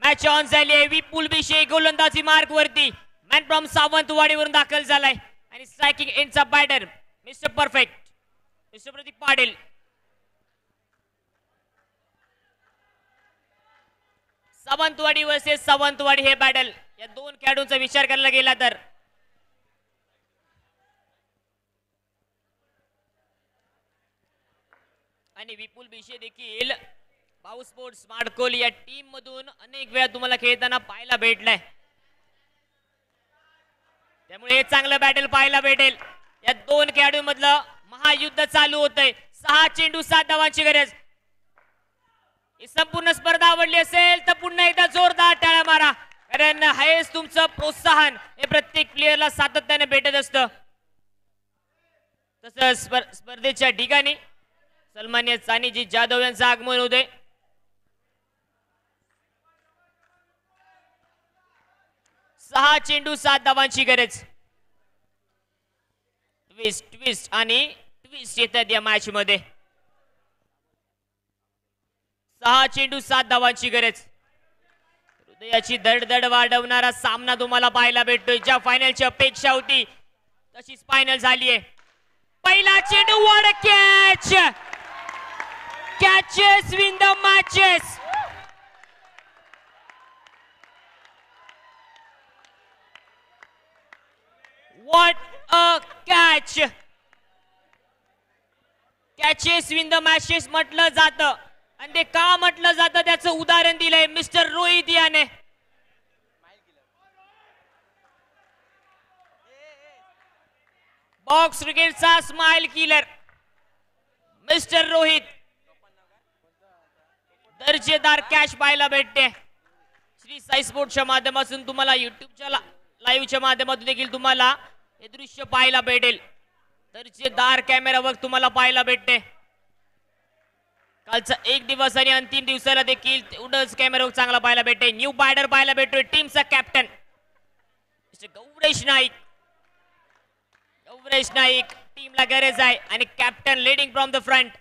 मॅच ऑन झाली आहे. विपुल बिशे गोलंदाजी मार्क वरती मॅन फ्रॉम सावंतवाडीवरून दाखल झालाय आणि स्ट्रायकिंग एंडचा batter mister perfect mister Pradeep Patil. Sawantwadi versus Sawantwadi हे बॅटल. या दोन खेळाडूंचा विचार करायला गेला तर आणि विपुल बिशे देखील पाऊस स्पोर्ट्स माडकोल या टीम मधून अनेक वेळा तुम्हाला खेळताना पाहायला भेटलाय. त्यामुळे हे चांगलं बॅटल पाहायला भेटेल. या दोन खेळाडूंमधलं महायुद्ध चालू होतंय. 6 चेंडू 7 धावांची गरज. ही संपूर्ण स्पर्धा आवडली असेल तर पुन्हा एकदा जोरदार टाळ्या मारा. कारण हेच तुमचं प्रोत्साहन हे प्रत्येक प्लेयरला सातत्याने भेटत असतं. तसंच स्पर्धेच्या ठिकाणी सन्मान्य सानिजी जाधव यांचं आगमन होते. सहा चेंडू 7 धावांची गरज. ट्विस्ट आणि ट्विस्ट येतात या मॅच मध्ये. 6 चेंडू 7 धावांची गरज. हृदयाची धडधड वाढवणारा सामना तुम्हाला पाहायला भेटतोय. ज्या फायनलची अपेक्षा होती तशीच फायनल झाली आहे. पहिला चेंडू what catch. Catches win the matches. What a catch! Catches win the matches म्हटलं जातं आणि ते का म्हटलं जातं त्याचं उदाहरण दिलंय मिस्टर रोहित याने. बॉक्स क्रिकेटचा स्माइल किलर मिस्टर रोहित. दर्जेदार कॅच पाहायला भेटते. श्री साई स्पोर्ट्सच्या माध्यमातून तुम्हाला युट्यूबच्या लाईव्हच्या माध्यमातून देखील तुम्हाला हे दृश्य पाहायला भेटेल. दर्जेदार कॅमेरावर तुम्हाला पाहायला भेटते. कालचा एक दिवस आणि अंतिम दिवसाला देखील तेवढंच कॅमेरावर चांगला पाहायला भेटते. न्यू बॅटर पाहायला भेटतोय टीमचा कॅप्टन गौरेश नाईक. गौरेश नाईक टीमला गरज आहे आणि captain leading from the front.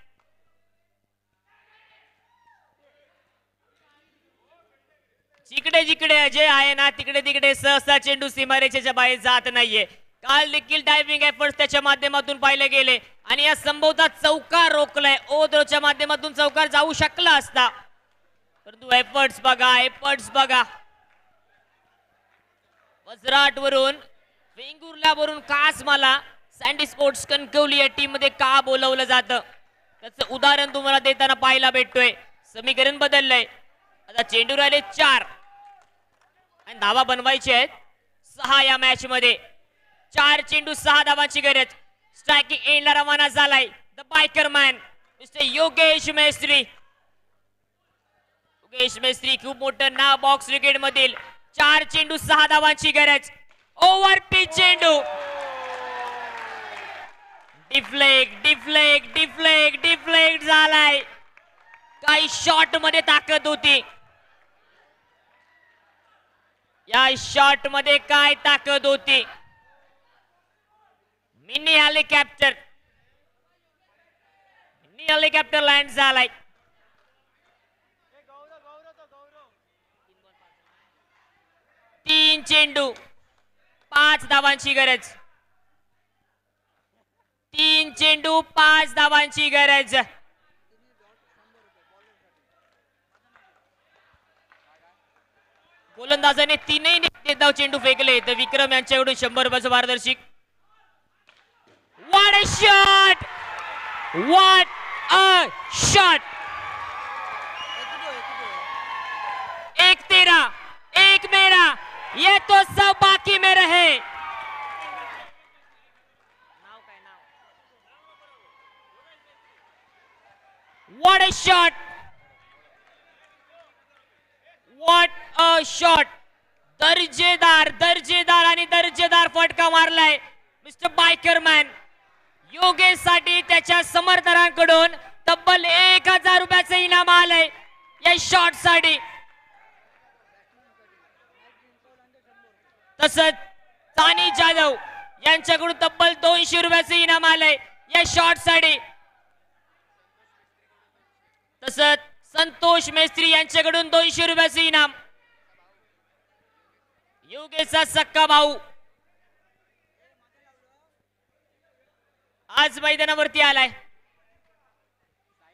जिकडे जिकडे अजय आहे ना तिकडे तिकडे सहसा चेंडू सीमारेषेच्या बाहेर जात नाहीये. काल देखील डायव्हिंग एफर्ट्स त्याच्या माध्यमातून पाहिले गेले आणि या संभवता चौकार रोखलाय. ओद्रोच्या माध्यमातून चौकार जाऊ शकला असता परंतु एफर्ट्स बघा. वजराट वरून वेंगुर्ला वरून खास मला सँडी स्पोर्ट्स कणकवली या टीम मध्ये का बोलवलं जातं त्याचं उदाहरण तुम्हाला देताना पाहायला भेटतोय. समीकरण बदललंय. आता चेंडू राहिले 4 आणि धावा बनवायचे आहेत 6 या मॅच मध्ये. 4 चेंडू 6 धावांची गरज. स्ट्रायकिंग एंडला रवाना झालाय the biker man mister Yogesh Mestry. Yogesh Mestry खूप मोठं नाव बॉक्स क्रिकेट मधील 4 चेंडू 6 धावांची गरज. ओव्हर पिच चेंडू. डिफ्लेक्ट झालाय. काही शॉट मध्ये ताकद होती. या शॉट मध्ये काय ताकद होती. मिनी हेलिकॉप्टर लँड झालाय. तीन चेंडू 5 धावांची गरज. 3 चेंडू 5 धावांची गरज. गोलंदाजाने 3 धाव चेंडू फेकले तर विक्रम यांच्याकडून 100 रुपयाचं पारितोषिक. What a shot! What a shot! 1 तेरा 1 मेरा, ये तो सब बाकी में रहे. What a shot! What a shot! दर्जेदार आणि दर्जेदार फटका मारलाय मिस्टर बायकरमॅन. योगेश साठी त्याच्या समर्थकांकडून तब्बल 1000 रुपयाचं इनाम आलंय या शॉट साठी. तसंच सानी जाधव यांच्याकडून तब्बल 200 रुपयाचं इनाम आलंय या शॉट साठी. तसंच संतोष मेस्त्री यांच्याकडून 200 रुपयाचं इनाम. योगेशचा सक्का भाऊ आज मैदानावरती आलाय.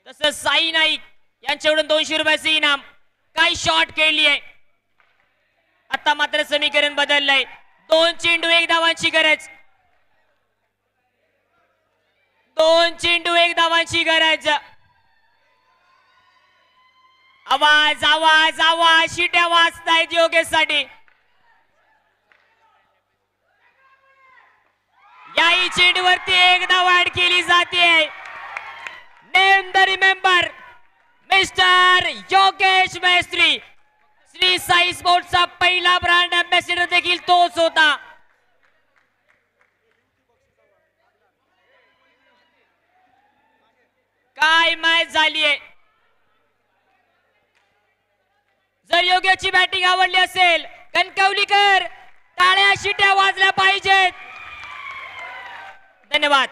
तसंच साई नाईक यांच्याकडून 200 रुपयाचं इनाम. काय शॉट खेळली आहे. आता मात्र समीकरण बदललंय. 2 चेंडू 1 धावांची गरज. 2 चेंडू 1 धावांची गरज. आवाज शिट्या वाजतायत योगेश साठी. याही चेंडूवरती 1 धाव ऍड केली जाते. Name the remember mister Yogesh Mestri. Shri Sai स्पोर्ट्सचा पहिला ब्रँड अँबॅसेडर देखील तोच होता. काय मॅच झालीये. जर योग्याची बॅटिंग आवडली असेल कणकवलीकर टाळ्या शिट्या वाजल्या पाहिजेत. धन्यवाद.